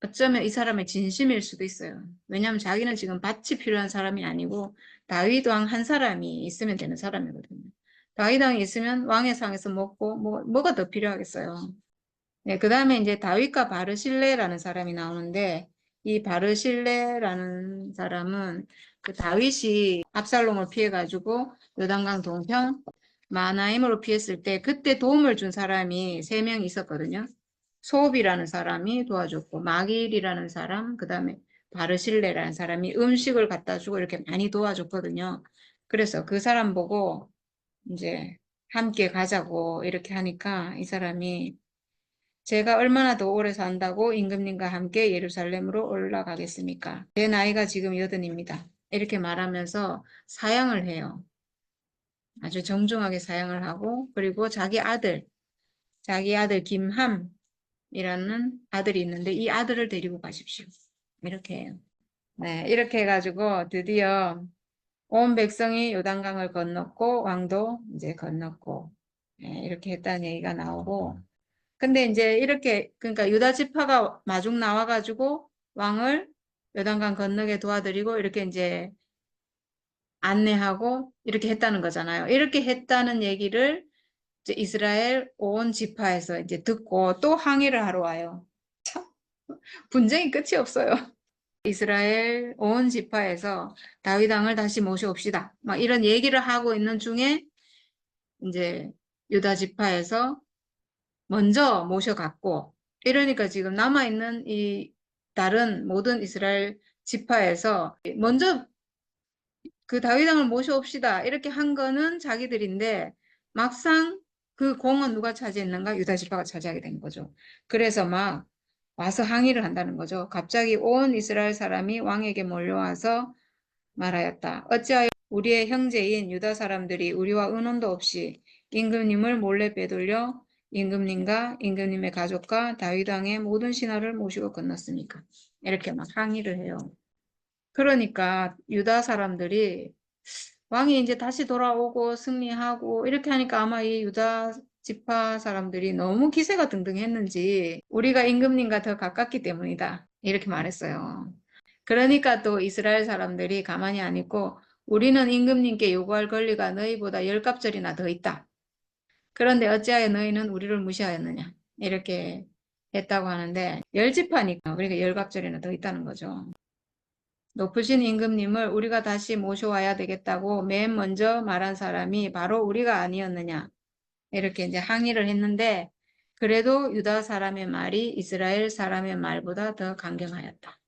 어쩌면 이 사람의 진심일 수도 있어요. 왜냐하면 자기는 지금 밭이 필요한 사람이 아니고 다윗 왕 한 사람이 있으면 되는 사람이거든요. 다윗 왕이 있으면 왕의 상에서 먹고 뭐가 더 필요하겠어요. 네, 그 다음에 이제 다윗과 바르실레라는 사람이 나오는데 이 바르실레라는 사람은 그 다윗이 압살롬을 피해가지고 요단강 동편 마나임으로 피했을 때 그때 도움을 준 사람이 3명 있었거든요. 소업이라는 사람이 도와줬고 마길이라는 사람, 그 다음에 바르실레라는 사람이 음식을 갖다 주고 이렇게 많이 도와줬거든요. 그래서 그 사람 보고 이제 함께 가자고 이렇게 하니까 이 사람이 제가 얼마나 더 오래 산다고 임금님과 함께 예루살렘으로 올라가겠습니까? 제 나이가 지금 80입니다. 이렇게 말하면서 사양을 해요. 아주 정중하게 사양을 하고 그리고 자기 아들 김함이라는 아들이 있는데 이 아들을 데리고 가십시오. 이렇게 해요. 네, 이렇게 해가지고 드디어 온 백성이 요단강을 건넜고 왕도 이제 건넜고 네, 이렇게 했다는 얘기가 나오고 근데 이제 이렇게 그러니까 유다 지파가 마중 나와가지고 왕을 요단강 건너게 도와드리고 이렇게 이제 안내하고 이렇게 했다는 거잖아요. 이렇게 했다는 얘기를 이제 이스라엘 온 지파에서 이제 듣고 또 항의를 하러 와요. 참, 분쟁이 끝이 없어요. 이스라엘 온 지파에서 다윗 왕을 다시 모셔옵시다. 막 이런 얘기를 하고 있는 중에 이제 유다 지파에서 먼저 모셔갔고, 이러니까 지금 남아있는 이 다른 모든 이스라엘 지파에서 먼저 그 다윗 왕을 모셔옵시다 이렇게 한 거는 자기들인데, 막상 그 공은 누가 차지했는가? 유다 지파가 차지하게 된 거죠. 그래서 막 와서 항의를 한다는 거죠. 갑자기 온 이스라엘 사람이 왕에게 몰려와서 말하였다. 어찌하여 우리의 형제인 유다 사람들이 우리와 의논도 없이 임금님을 몰래 빼돌려 임금님과 임금님의 가족과 다윗 왕의 모든 신하를 모시고 건넜습니까? 이렇게 막 항의를 해요. 그러니까 유다 사람들이 왕이 이제 다시 돌아오고 승리하고 이렇게 하니까 아마 이 유다 지파 사람들이 너무 기세가 등등했는지 우리가 임금님과 더 가깝기 때문이다. 이렇게 말했어요. 그러니까 또 이스라엘 사람들이 가만히 안 있고 우리는 임금님께 요구할 권리가 너희보다 10갑절이나 더 있다. 그런데 어찌하여 너희는 우리를 무시하였느냐. 이렇게 했다고 하는데 10지파니까 그러니까 10갑절이나 더 있다는 거죠. 높으신 임금님을 우리가 다시 모셔와야 되겠다고 맨 먼저 말한 사람이 바로 우리가 아니었느냐. 이렇게 이제 항의를 했는데 그래도 유다 사람의 말이 이스라엘 사람의 말보다 더 강경하였다.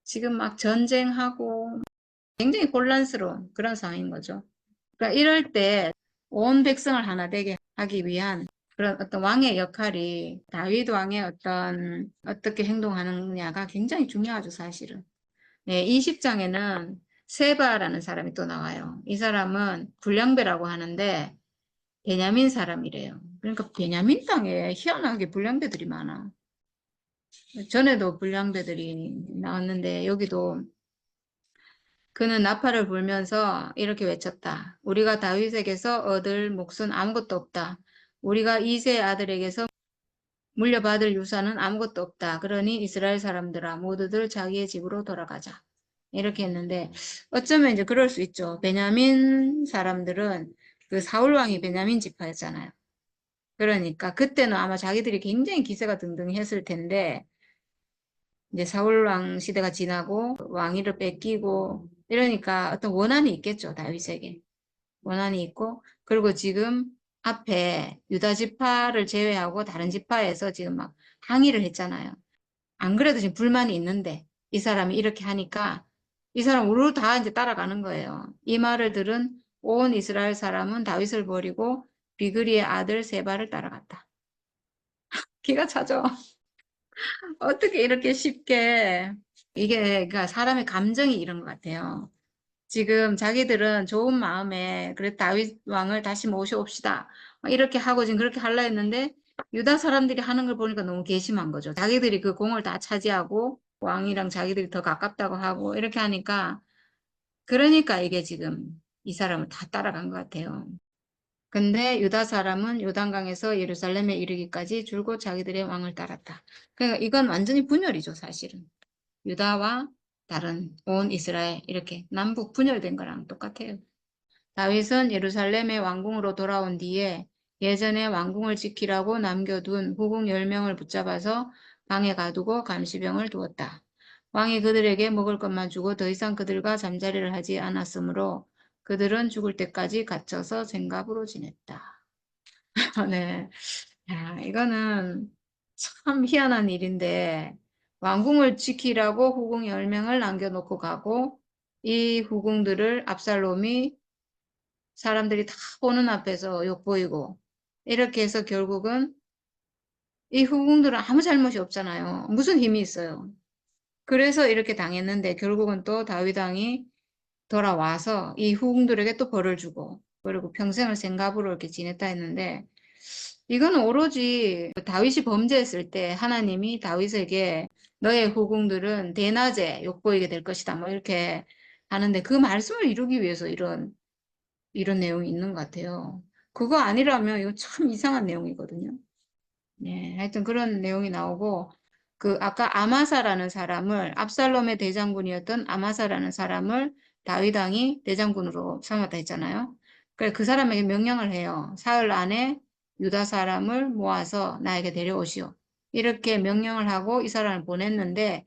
지금 막 전쟁하고 굉장히 혼란스러운 그런 상황인 거죠. 그러니까 이럴 때 온 백성을 하나 되게 하기 위한 그런 어떤 왕의 역할이 다윗 왕의 어떻게 행동하느냐가 굉장히 중요하죠, 사실은. 네, 20장에는 세바라는 사람이 또 나와요. 이 사람은 불량배라고 하는데 베냐민 사람이래요. 그러니까 베냐민 땅에 희한하게 불량배들이 많아. 전에도 불량배들이 나왔는데 여기도 그는 나팔을 불면서 이렇게 외쳤다. 우리가 다윗에게서 얻을 몫은 아무것도 없다. 우리가 이세 아들에게서 물려받을 유산은 아무것도 없다. 그러니 이스라엘 사람들아 모두들 자기의 집으로 돌아가자. 이렇게 했는데 어쩌면 이제 그럴 수 있죠. 베냐민 사람들은 그 사울 왕이 베냐민 지파였잖아요. 그러니까 그때는 아마 자기들이 굉장히 기세가 등등했을 텐데 이제 사울 왕 시대가 지나고 왕위를 뺏기고 이러니까 어떤 원한이 있겠죠. 다윗에게. 원한이 있고 그리고 지금 앞에 유다 지파를 제외하고 다른 지파에서 지금 막 항의를 했잖아요. 안 그래도 지금 불만이 있는데 이 사람이 이렇게 하니까 이 사람 우르르 다 이제 따라가는 거예요. 이 말을 들은 온 이스라엘 사람은 다윗을 버리고 비그리의 아들 세바를 따라갔다. 기가 차죠. 어떻게 이렇게 쉽게 이게 그러니까 사람의 감정이 이런 것 같아요. 지금 자기들은 좋은 마음에 그래 다윗 왕을 다시 모셔옵시다 이렇게 하고 지금 그렇게 하려 했는데 유다 사람들이 하는 걸 보니까 너무 괘씸한 거죠. 자기들이 그 공을 다 차지하고 왕이랑 자기들이 더 가깝다고 하고 이렇게 하니까 그러니까 이게 지금 이 사람을 다 따라간 것 같아요. 근데 유다 사람은 요단강에서 예루살렘에 이르기까지 줄곧 자기들의 왕을 따랐다. 그러니까 이건 완전히 분열이죠, 사실은. 유다와 다른 온 이스라엘 이렇게 남북 분열된 거랑 똑같아요. 다윗은 예루살렘의 왕궁으로 돌아온 뒤에 예전에 왕궁을 지키라고 남겨둔 후궁 10명을 붙잡아서 방에 가두고 감시병을 두었다. 왕이 그들에게 먹을 것만 주고 더 이상 그들과 잠자리를 하지 않았으므로 그들은 죽을 때까지 갇혀서 쟁갑으로 지냈다. 네. 야, 이거는 참 희한한 일인데 왕궁을 지키라고 후궁 10명을 남겨놓고 가고 이 후궁들을 압살롬이 사람들이 다 보는 앞에서 욕보이고 이렇게 해서 결국은 이 후궁들은 아무 잘못이 없잖아요. 무슨 힘이 있어요. 그래서 이렇게 당했는데 결국은 또 다윗 왕이 돌아와서 이 후궁들에게 또 벌을 주고 그리고 평생을 생갑으로 이렇게 지냈다 했는데 이건 오로지 다윗이 범죄했을 때 하나님이 다윗에게 너의 후궁들은 대낮에 욕보이게 될 것이다 뭐 이렇게 하는데 그 말씀을 이루기 위해서 이런 내용이 있는 것 같아요. 그거 아니라면 이거 참 이상한 내용이거든요. 네, 하여튼 그런 내용이 나오고 그 아까 아마사라는 사람을 압살롬의 대장군이었던 아마사라는 사람을 다윗 왕이 대장군으로 삼았다 했잖아요. 그래 그 사람에게 명령을 해요. 사흘 안에 유다 사람을 모아서 나에게 데려오시오. 이렇게 명령을 하고 이 사람을 보냈는데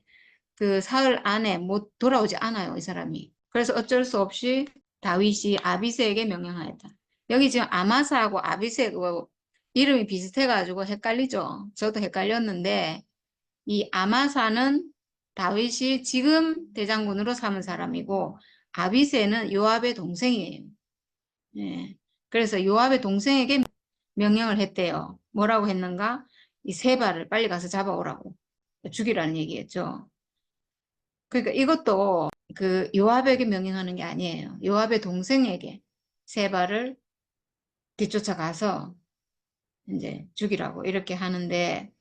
그 사흘 안에 못 돌아오지 않아요, 이 사람이. 그래서 어쩔 수 없이 다윗이 아비새에게 명령하였다. 여기 지금 아마사하고 아비새 그 이름이 비슷해가지고 헷갈리죠. 저도 헷갈렸는데 이 아마사는 다윗이 지금 대장군으로 삼은 사람이고 아비새는 요압의 동생이에요. 예. 그래서 요압의 동생에게 명령을 했대요. 뭐라고 했는가? 이 세바를 빨리 가서 잡아오라고. 죽이라는 얘기였죠. 그러니까 이것도 그 요압에게 명령하는 게 아니에요. 요압의 동생에게 세바를 뒤쫓아가서 이제 죽이라고 이렇게 하는데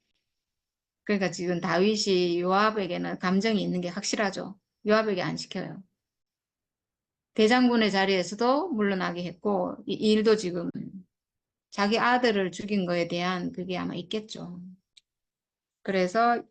그러니까 지금 다윗이 요압에게는 감정이 있는 게 확실하죠. 요압에게 안 시켜요. 대장군의 자리에서도 물러나게 했고 이 일도 지금 자기 아들을 죽인 거에 대한 그게 아마 있겠죠. 그래서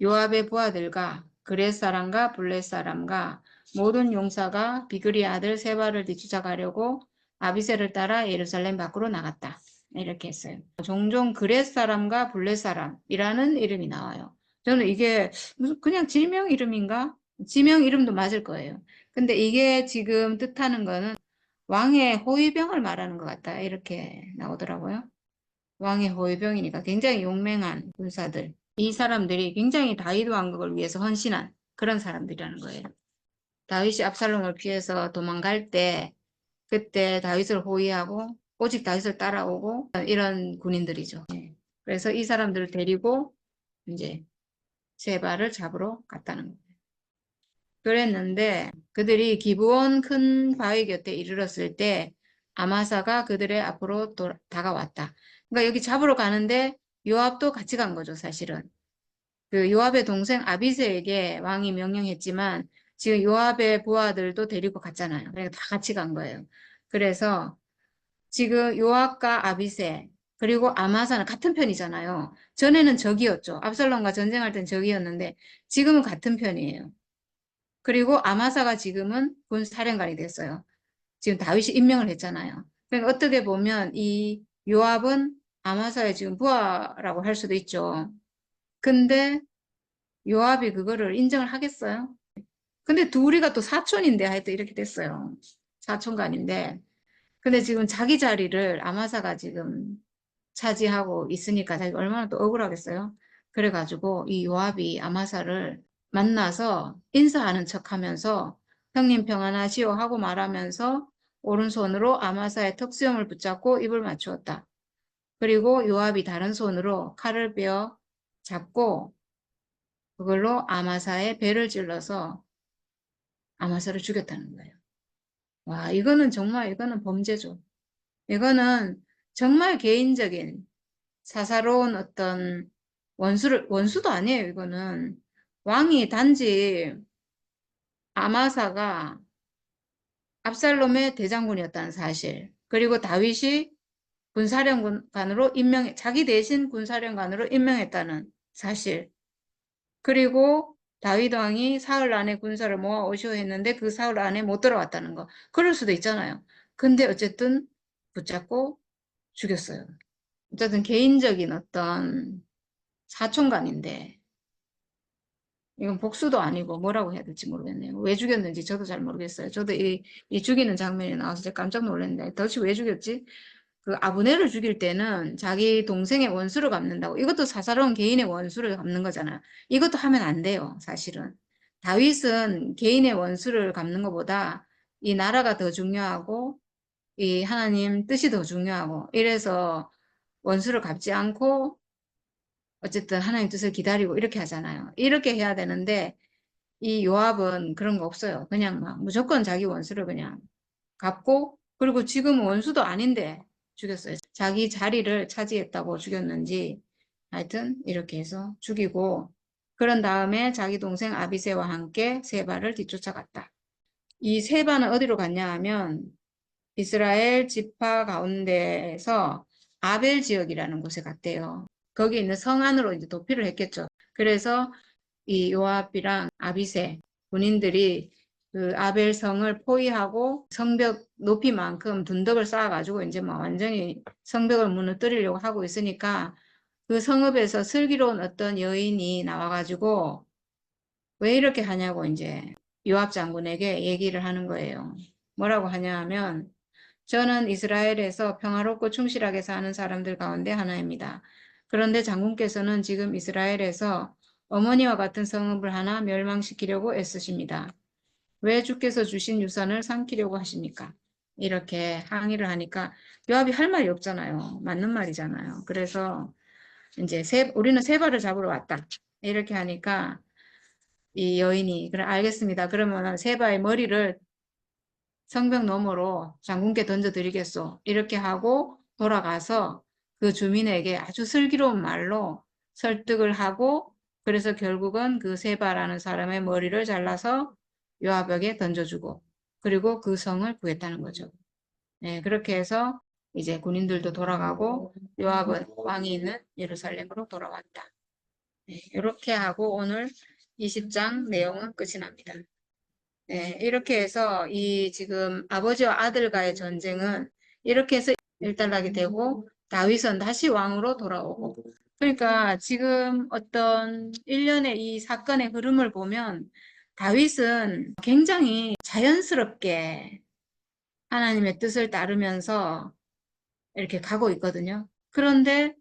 요압의 부하들과 그렛 사람과 블렛 사람과 모든 용사가 비그리 아들 세바를 뒤쫓아가려고 아비새를 따라 예루살렘 밖으로 나갔다. 이렇게 했어요. 종종 그렛 사람과 블렛 사람이라는 이름이 나와요. 저는 이게 무슨 그냥 지명 이름인가? 지명 이름도 맞을 거예요. 근데 이게 지금 뜻하는 거는 왕의 호위병을 말하는 것 같다. 이렇게 나오더라고요. 왕의 호위병이니까 굉장히 용맹한 군사들. 이 사람들이 굉장히 다윗 왕국을 위해서 헌신한 그런 사람들이라는 거예요. 다윗이 압살롬을 피해서 도망갈 때 그때 다윗을 호위하고 오직 다윗을 따라오고 이런 군인들이죠. 예. 그래서 이 사람들을 데리고 이제 세바를 잡으러 갔다는 거예요. 그랬는데 그들이 기브온 큰 바위 곁에 이르렀을 때 아마사가 그들의 앞으로 다가왔다. 그러니까 여기 잡으러 가는데 요압도 같이 간 거죠, 사실은. 그 요압의 동생 아비새에게 왕이 명령했지만 지금 요압의 부하들도 데리고 갔잖아요. 그러니까 다 같이 간 거예요. 그래서 지금 요압과 아비새 그리고 아마사는 같은 편이잖아요. 전에는 적이었죠. 압살롬과 전쟁할 땐 적이었는데 지금은 같은 편이에요. 그리고 아마사가 지금은 군사령관이 됐어요. 지금 다윗이 임명을 했잖아요. 그러니까 어떻게 보면 이 요압은 아마사의 지금 부하라고 할 수도 있죠. 근데 요압이 그거를 인정을 하겠어요? 근데 둘이가 또 사촌인데 하여튼 이렇게 됐어요. 사촌간인데. 근데 지금 자기 자리를 아마사가 지금 차지하고 있으니까 자기가 얼마나 또 억울하겠어요? 그래가지고 이 요압이 아마사를 만나서 인사하는 척 하면서 형님 평안하시오 하고 말하면서 오른손으로 아마사의 턱수염을 붙잡고 입을 맞추었다. 그리고 요압이 다른 손으로 칼을 베어 잡고 그걸로 아마사의 배를 찔러서 아마사를 죽였다는 거예요. 와, 이거는 범죄죠. 이거는 정말 개인적인 사사로운 어떤 원수도 아니에요, 이거는. 왕이 단지 아마사가 압살롬의 대장군이었다는 사실, 그리고 다윗이 군사령관으로 자기 대신 군사령관으로 임명했다는 사실, 그리고 다윗 왕이 사흘 안에 군사를 모아 오시오 했는데 그 사흘 안에 못 들어왔다는 거. 그럴 수도 있잖아요. 근데 어쨌든 붙잡고 죽였어요. 어쨌든 개인적인 어떤 사촌간인데 이건 복수도 아니고 뭐라고 해야 될지 모르겠네요. 왜 죽였는지 저도 잘 모르겠어요. 저도 이 죽이는 장면이 나와서 제가 깜짝 놀랐는데 도대체 왜 죽였지? 그 아브넬을 죽일 때는 자기 동생의 원수를 갚는다고. 이것도 사사로운 개인의 원수를 갚는 거잖아요. 이것도 하면 안 돼요, 사실은. 다윗은 개인의 원수를 갚는 것보다 이 나라가 더 중요하고 이 하나님 뜻이 더 중요하고 이래서 원수를 갚지 않고 어쨌든 하나님 뜻을 기다리고 이렇게 하잖아요. 이렇게 해야 되는데 이 요압은 그런 거 없어요. 그냥 막 무조건 자기 원수를 그냥 갚고 그리고 지금 원수도 아닌데 죽였어요. 자기 자리를 차지했다고 죽였는지 하여튼 이렇게 해서 죽이고 그런 다음에 자기 동생 아비새와 함께 세바를 뒤쫓아갔다. 이 세바는 어디로 갔냐 하면 이스라엘 지파 가운데에서 아벨 지역이라는 곳에 갔대요. 거기 있는 성 안으로 이제 도피를 했겠죠. 그래서 이 요압이랑 아비새 군인들이 그 아벨성을 포위하고 성벽 높이만큼 둔덕을 쌓아가지고 이제 뭐 완전히 성벽을 무너뜨리려고 하고 있으니까 그 성읍에서 슬기로운 어떤 여인이 나와가지고 왜 이렇게 하냐고 이제 요압 장군에게 얘기를 하는 거예요. 뭐라고 하냐 하면 저는 이스라엘에서 평화롭고 충실하게 사는 사람들 가운데 하나입니다. 그런데 장군께서는 지금 이스라엘에서 어머니와 같은 성읍을 하나 멸망시키려고 애쓰십니다. 왜 주께서 주신 유산을 삼키려고 하십니까? 이렇게 항의를 하니까 요압이 할 말이 없잖아요. 맞는 말이잖아요. 그래서 이제 우리는 세바를 잡으러 왔다. 이렇게 하니까 이 여인이 그래 알겠습니다. 그러면 세바의 머리를 성벽 너머로 장군께 던져드리겠소. 이렇게 하고 돌아가서 그 주민에게 아주 슬기로운 말로 설득을 하고 그래서 결국은 그 세바라는 사람의 머리를 잘라서 요압에게 던져주고 그리고 그 성을 구했다는 거죠. 네, 그렇게 해서 이제 군인들도 돌아가고 요압은 왕이 있는 예루살렘으로 돌아왔다. 네, 이렇게 하고 오늘 20장 내용은 끝이 납니다. 네, 이렇게 해서 이 지금 아버지와 아들과의 전쟁은 이렇게 해서 일단락이 되고 다윗은 다시 왕으로 돌아오고 그러니까 지금 어떤 일련의 이 사건의 흐름을 보면 다윗은 굉장히 자연스럽게 하나님의 뜻을 따르면서 이렇게 가고 있거든요. 그런데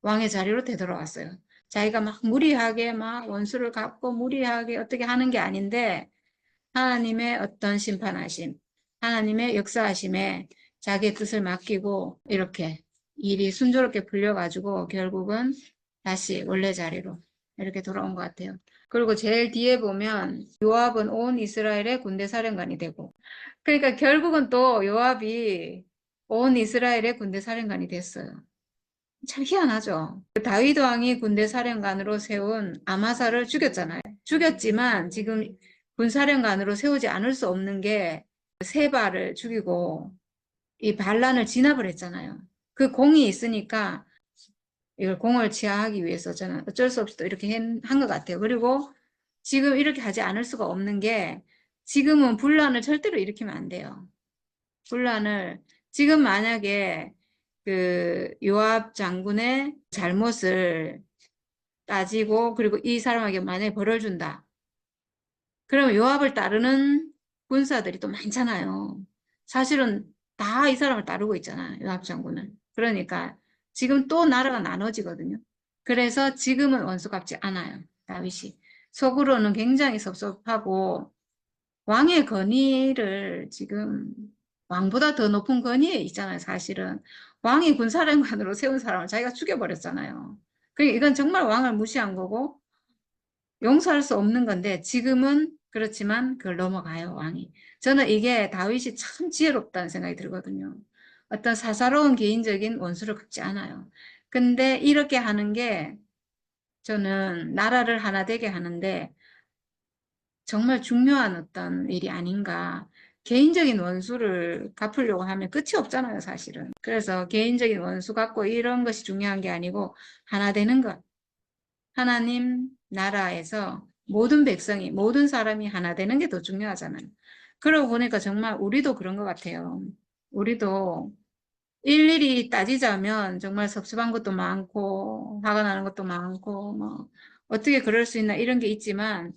왕의 자리로 되돌아왔어요. 자기가 막 무리하게 막 원수를 갚고 무리하게 어떻게 하는 게 아닌데 하나님의 어떤 심판하심, 하나님의 역사하심에 자기의 뜻을 맡기고 이렇게 일이 순조롭게 풀려가지고 결국은 다시 원래 자리로 이렇게 돌아온 것 같아요. 그리고 제일 뒤에 보면 요압은 온 이스라엘의 군대 사령관이 되고 그러니까 결국은 또 요압이 온 이스라엘의 군대 사령관이 됐어요. 참 희한하죠. 다윗 왕이 군대 사령관으로 세운 아마사를 죽였잖아요. 죽였지만 지금 군사령관으로 세우지 않을 수 없는 게 세바를 죽이고 이 반란을 진압을 했잖아요. 그 공이 있으니까 이걸 공을 취하하기 위해서 저는 어쩔 수 없이 또 이렇게 한 것 같아요. 그리고 지금 이렇게 하지 않을 수가 없는 게 지금은 분란을 절대로 일으키면 안 돼요. 분란을 지금 만약에 그 요압 장군의 잘못을 따지고 그리고 이 사람에게 만약에 벌을 준다. 그러면 요압을 따르는 군사들이 또 많잖아요. 사실은 다 이 사람을 따르고 있잖아요. 요압 장군은. 그러니까 지금 또 나라가 나눠지거든요. 그래서 지금은 원수 갚지 않아요. 다윗이. 속으로는 굉장히 섭섭하고 왕의 권위를 지금 왕보다 더 높은 권위에 있잖아요. 사실은. 왕이 군사령관으로 세운 사람을 자기가 죽여버렸잖아요. 그러니까 이건 정말 왕을 무시한 거고 용서할 수 없는 건데 지금은 그렇지만 그걸 넘어가요, 왕이. 저는 이게 다윗이 참 지혜롭다는 생각이 들거든요. 어떤 사사로운 개인적인 원수를 갚지 않아요. 근데 이렇게 하는 게 저는 나라를 하나 되게 하는데 정말 중요한 어떤 일이 아닌가. 개인적인 원수를 갚으려고 하면 끝이 없잖아요, 사실은. 그래서 개인적인 원수 갚고 이런 것이 중요한 게 아니고 하나 되는 것. 하나님 나라에서 모든 백성이, 모든 사람이 하나 되는 게 더 중요하잖아요. 그러고 보니까 정말 우리도 그런 것 같아요. 우리도 일일이 따지자면 정말 섭섭한 것도 많고, 화가 나는 것도 많고, 뭐, 어떻게 그럴 수 있나 이런 게 있지만,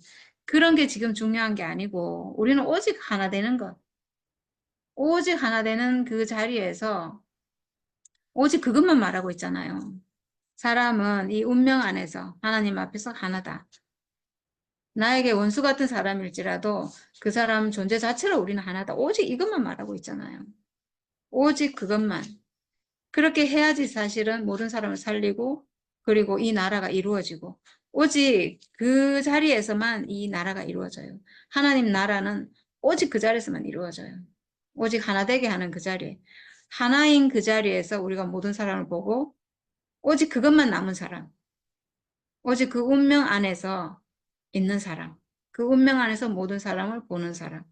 그런 게 지금 중요한 게 아니고, 우리는 오직 하나 되는 것. 오직 하나 되는 그 자리에서 오직 그것만 말하고 있잖아요. 사람은 이 운명 안에서 하나님 앞에서 하나다. 나에게 원수 같은 사람일지라도 그 사람 존재 자체로 우리는 하나다. 오직 이것만 말하고 있잖아요. 오직 그것만. 그렇게 해야지 사실은 모든 사람을 살리고 그리고 이 나라가 이루어지고 오직 그 자리에서만 이 나라가 이루어져요. 하나님 나라는 오직 그 자리에서만 이루어져요. 오직 하나 되게 하는 그 자리에. 하나인 그 자리에서 우리가 모든 사람을 보고 오직 그것만 남은 사람. 오직 그 운명 안에서 있는 사람. 그 운명 안에서 모든 사람을 보는 사람.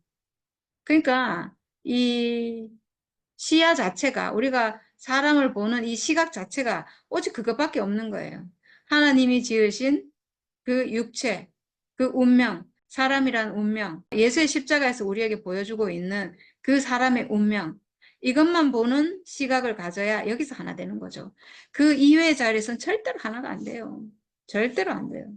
그러니까 이 시야 자체가 우리가 사람을 보는 이 시각 자체가 오직 그것밖에 없는 거예요. 하나님이 지으신 그 육체, 그 운명, 사람이란 운명, 예수의 십자가에서 우리에게 보여주고 있는 그 사람의 운명, 이것만 보는 시각을 가져야 여기서 하나 되는 거죠. 그 이외의 자리에서는 절대로 하나가 안 돼요. 절대로 안 돼요.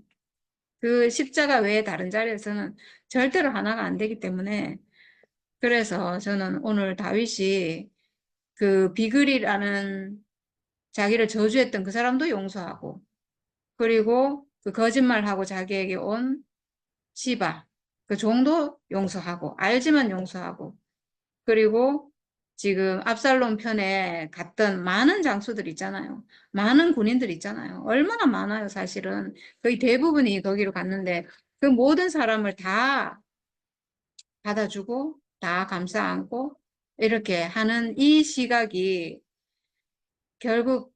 그 십자가 외에 다른 자리에서는 절대로 하나가 안 되기 때문에, 그래서 저는 오늘 다윗이 그 비글이라는 자기를 저주했던 그 사람도 용서하고, 그리고 그 거짓말하고 자기에게 온 시바, 그 종도 용서하고, 알지만 용서하고, 그리고 지금 압살롬 편에 갔던 많은 장수들 있잖아요. 많은 군인들 있잖아요. 얼마나 많아요, 사실은. 거의 대부분이 거기로 갔는데, 그 모든 사람을 다 받아주고, 다 감싸 안고, 이렇게 하는 이 시각이 결국,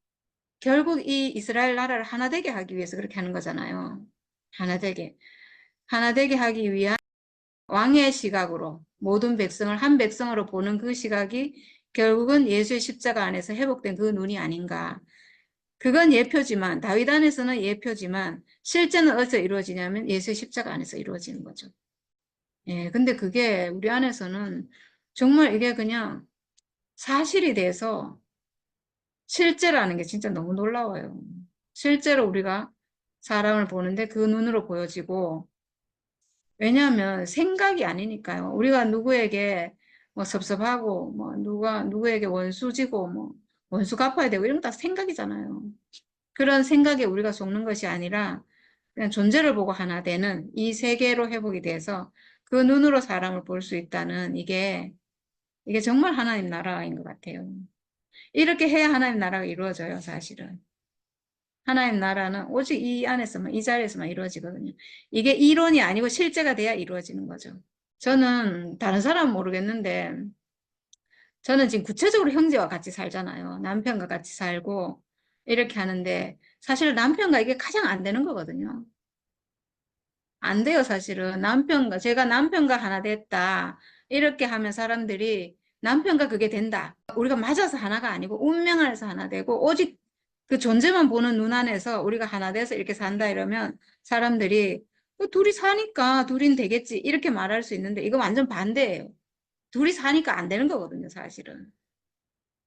결국 이 이스라엘 나라를 하나 되게 하기 위해서 그렇게 하는 거잖아요. 하나 되게. 하나 되게 하기 위한 왕의 시각으로 모든 백성을 한 백성으로 보는 그 시각이 결국은 예수의 십자가 안에서 회복된 그 눈이 아닌가. 그건 예표지만, 다윗 안에서는 예표지만 실제는 어디서 이루어지냐면 예수의 십자가 안에서 이루어지는 거죠. 예, 근데 그게 우리 안에서는 정말 이게 그냥 사실이 돼서 실제라는 게 진짜 너무 놀라워요. 실제로 우리가 사람을 보는데 그 눈으로 보여지고, 왜냐하면 생각이 아니니까요. 우리가 누구에게 뭐 섭섭하고, 뭐 누구에게 원수지고, 뭐 원수 갚아야 되고 이런 거 다 생각이잖아요. 그런 생각에 우리가 속는 것이 아니라 그냥 존재를 보고 하나 되는 이 세계로 회복이 돼서 그 눈으로 사람을 볼 수 있다는 이게 정말 하나님 나라인 것 같아요. 이렇게 해야 하나님 나라가 이루어져요, 사실은. 하나님 나라는 오직 이 안에서만, 이 자리에서만 이루어지거든요. 이게 이론이 아니고 실제가 돼야 이루어지는 거죠. 저는 다른 사람은 모르겠는데, 저는 지금 구체적으로 형제와 같이 살잖아요. 남편과 같이 살고, 이렇게 하는데, 사실 남편과 이게 가장 안 되는 거거든요. 안 돼요, 사실은. 제가 남편과 하나 됐다. 이렇게 하면 사람들이 남편과 그게 된다. 우리가 맞아서 하나가 아니고 운명 안에서 하나 되고 오직 그 존재만 보는 눈 안에서 우리가 하나 돼서 이렇게 산다 이러면 사람들이 둘이 사니까 둘인 되겠지. 이렇게 말할 수 있는데 이거 완전 반대예요. 둘이 사니까 안 되는 거거든요, 사실은.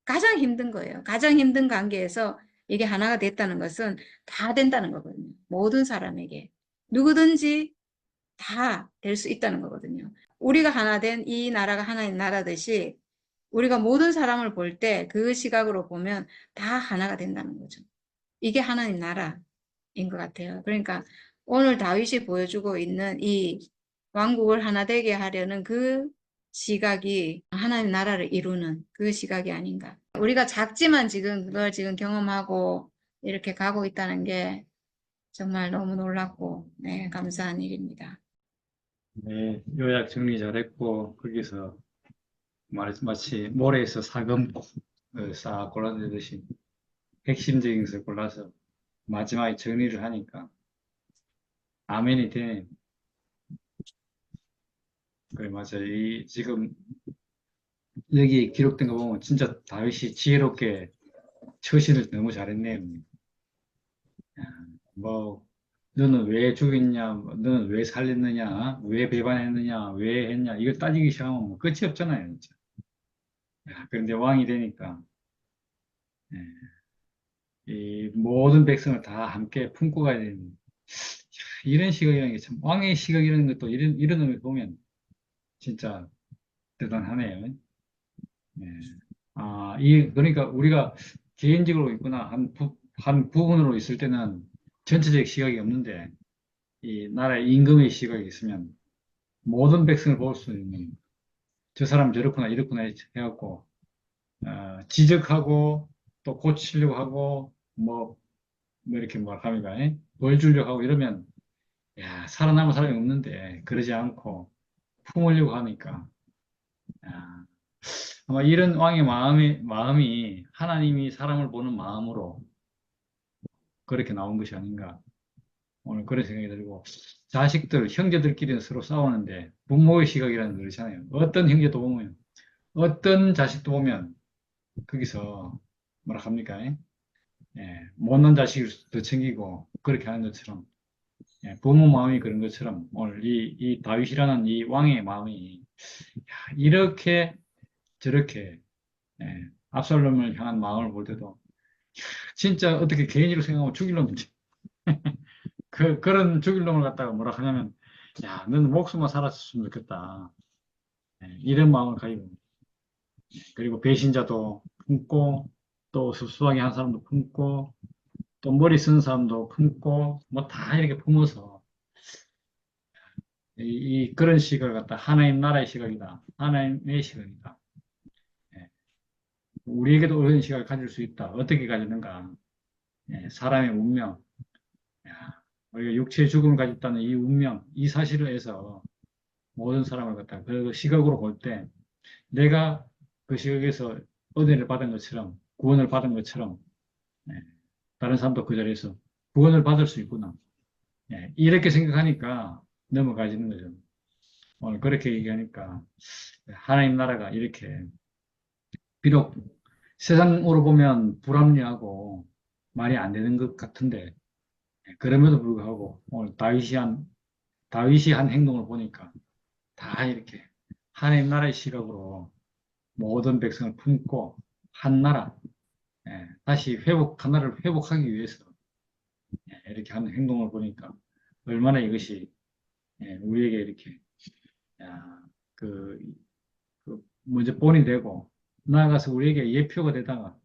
가장 힘든 거예요. 가장 힘든 관계에서 이게 하나가 됐다는 것은 다 된다는 거거든요. 모든 사람에게. 누구든지 다 될 수 있다는 거거든요. 우리가 하나 된 이 나라가 하나인 나라듯이 우리가 모든 사람을 볼 때 그 시각으로 보면 다 하나가 된다는 거죠. 이게 하나님 나라인 것 같아요. 그러니까 오늘 다윗이 보여주고 있는 이 왕국을 하나 되게 하려는 그 시각이 하나님 나라를 이루는 그 시각이 아닌가. 우리가 작지만 지금 그걸 지금 경험하고 이렇게 가고 있다는 게 정말 너무 놀랍고, 네, 감사한 일입니다. 네, 요약 정리 잘했고, 거기서 마치 모래에서 사금을 싹 골라내듯이 핵심적인 것을 골라서 마지막에 정리를 하니까 아멘이 되네. 그래, 맞아요. 지금 여기 기록된 거 보면 진짜 다윗이 지혜롭게 처신을 너무 잘했네요. 뭐, 너는 왜 죽였냐, 너는 왜 살렸느냐, 왜 배반했느냐, 왜 했냐, 이걸 따지기 시작하면 뭐 끝이 없잖아요, 진짜. 그런데 왕이 되니까, 예, 이 모든 백성을 다 함께 품고 가야 되는, 이런 시각이라는 게 참, 왕의 시각이라는 것도 이런 의미 보면 진짜 대단하네요. 예. 그러니까 우리가 개인적으로 있거나 한 부분으로 있을 때는 전체적 시각이 없는데, 이 나라의 임금의 시각이 있으면 모든 백성을 볼 수 있는 저 사람 저렇구나 이렇구나 해갖고 지적하고 또 고치려고 하고 뭐 이렇게 뭐 합니까? 벌 주려고 하고 이러면 야 살아남은 사람이 없는데 그러지 않고 품으려고 하니까 야, 아마 이런 왕의 마음이 하나님이 사람을 보는 마음으로 그렇게 나온 것이 아닌가 오늘 그런 생각이 들고 자식들 형제들끼리는 서로 싸우는데 부모의 시각이라는 거 그렇잖아요. 어떤 형제도 보면 어떤 자식도 보면 거기서 뭐라 합니까? 예, 못난 자식을 더 챙기고 그렇게 하는 것처럼 부모 마음이 그런 것처럼 오늘 이 다윗이라는 이 왕의 마음이 이렇게 저렇게 압살롬을 향한 마음을 볼 때도 진짜 어떻게 개인으로 생각하면 죽일 놈인지 그런 죽일 놈을 갖다가 뭐라 하냐면 야 너는 목숨만 살았으면 좋겠다 이런 마음을 가지고 그리고 배신자도 품고 또 습수하게 한 사람도 품고 또 머리 쓴 사람도 품고 뭐 다 이렇게 품어서 그런 시각을 갖다 하나님 나라의 시각이다. 하나님의 시각이다. 예. 우리에게도 그런 시각을 가질 수 있다. 어떻게 가지는가? 사람의 운명. 야, 우리가 육체의 죽음을 가졌다는 이 운명, 이 사실을 해서 모든 사람을 갖다 그 시각으로 볼 때 내가 그 시각에서 은혜를 받은 것처럼 구원을 받은 것처럼 예, 다른 사람도 그 자리에서 구원을 받을 수 있구나. 이렇게 생각하니까 넘어가지는 거죠. 오늘 그렇게 얘기하니까 하나님 나라가 이렇게 비록 세상으로 보면 불합리하고 말이 안 되는 것 같은데 그럼에도 불구하고 오늘 다윗이 한 행동을 보니까 다 이렇게 하나님 나라의 시각으로 모든 백성을 품고 한 나라 다시 하나를 회복하기 위해서 이렇게 하는 행동을 보니까 얼마나 이것이 우리에게 이렇게 야, 그, 먼저 본이 되고 나아가서 우리에게 예표가 되다가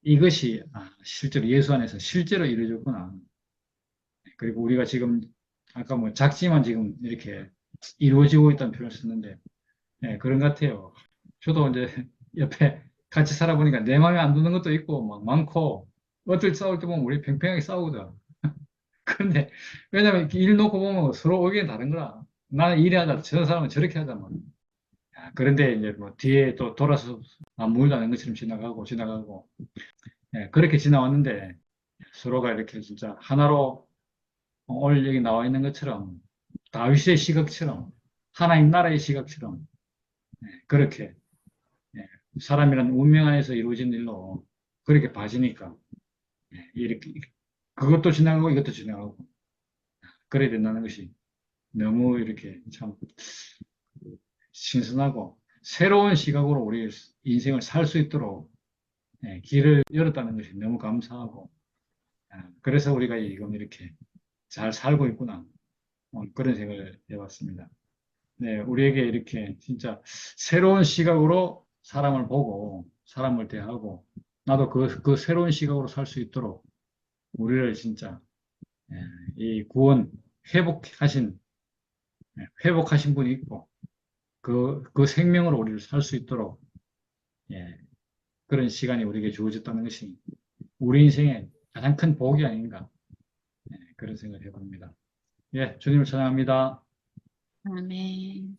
이것이 실제로 예수 안에서 실제로 이루어졌구나. 그리고 우리가 지금 아까 뭐 작지만 지금 이렇게 이루어지고 있다는 표현을 썼는데 그런 것 같아요. 저도 이제 옆에 같이 살아보니까 내 마음에 안 드는 것도 있고 막 많고 어떨 싸울 때 보면 우리 팽팽하게 싸우거든. 그런데 왜냐면 이렇게 일 놓고 보면 서로 의견이 다른 거라. 나는 이래 하자, 저 사람은 저렇게 하자. 뭐. 그런데 이제 뭐 뒤에 또 돌아서 아무 일도 안 한 것처럼 지나가고 그렇게 지나왔는데 서로가 이렇게 진짜 하나로 오늘 여기 나와 있는 것처럼 다윗의 시각처럼 하나님 나라의 시각처럼 그렇게 사람이란 운명 안에서 이루어진 일로 그렇게 봐지니까 이렇게 그것도 지나가고 이것도 지나가고 그래야 된다는 것이 너무 이렇게 참 신선하고 새로운 시각으로 우리 인생을 살 수 있도록 길을 열었다는 것이 너무 감사하고 그래서 우리가 지금 이렇게 잘 살고 있구나 그런 생각을 해봤습니다. 네, 우리에게 이렇게 진짜 새로운 시각으로 사람을 보고 사람을 대하고 나도 그 새로운 시각으로 살 수 있도록 우리를 진짜 이 구원 회복하신 분이 있고 그 생명으로 우리를 살 수 있도록 예, 그런 시간이 우리에게 주어졌다는 것이 우리 인생의 가장 큰 복이 아닌가 그런 생각을 해봅니다. 예, 주님을 찬양합니다. 아멘.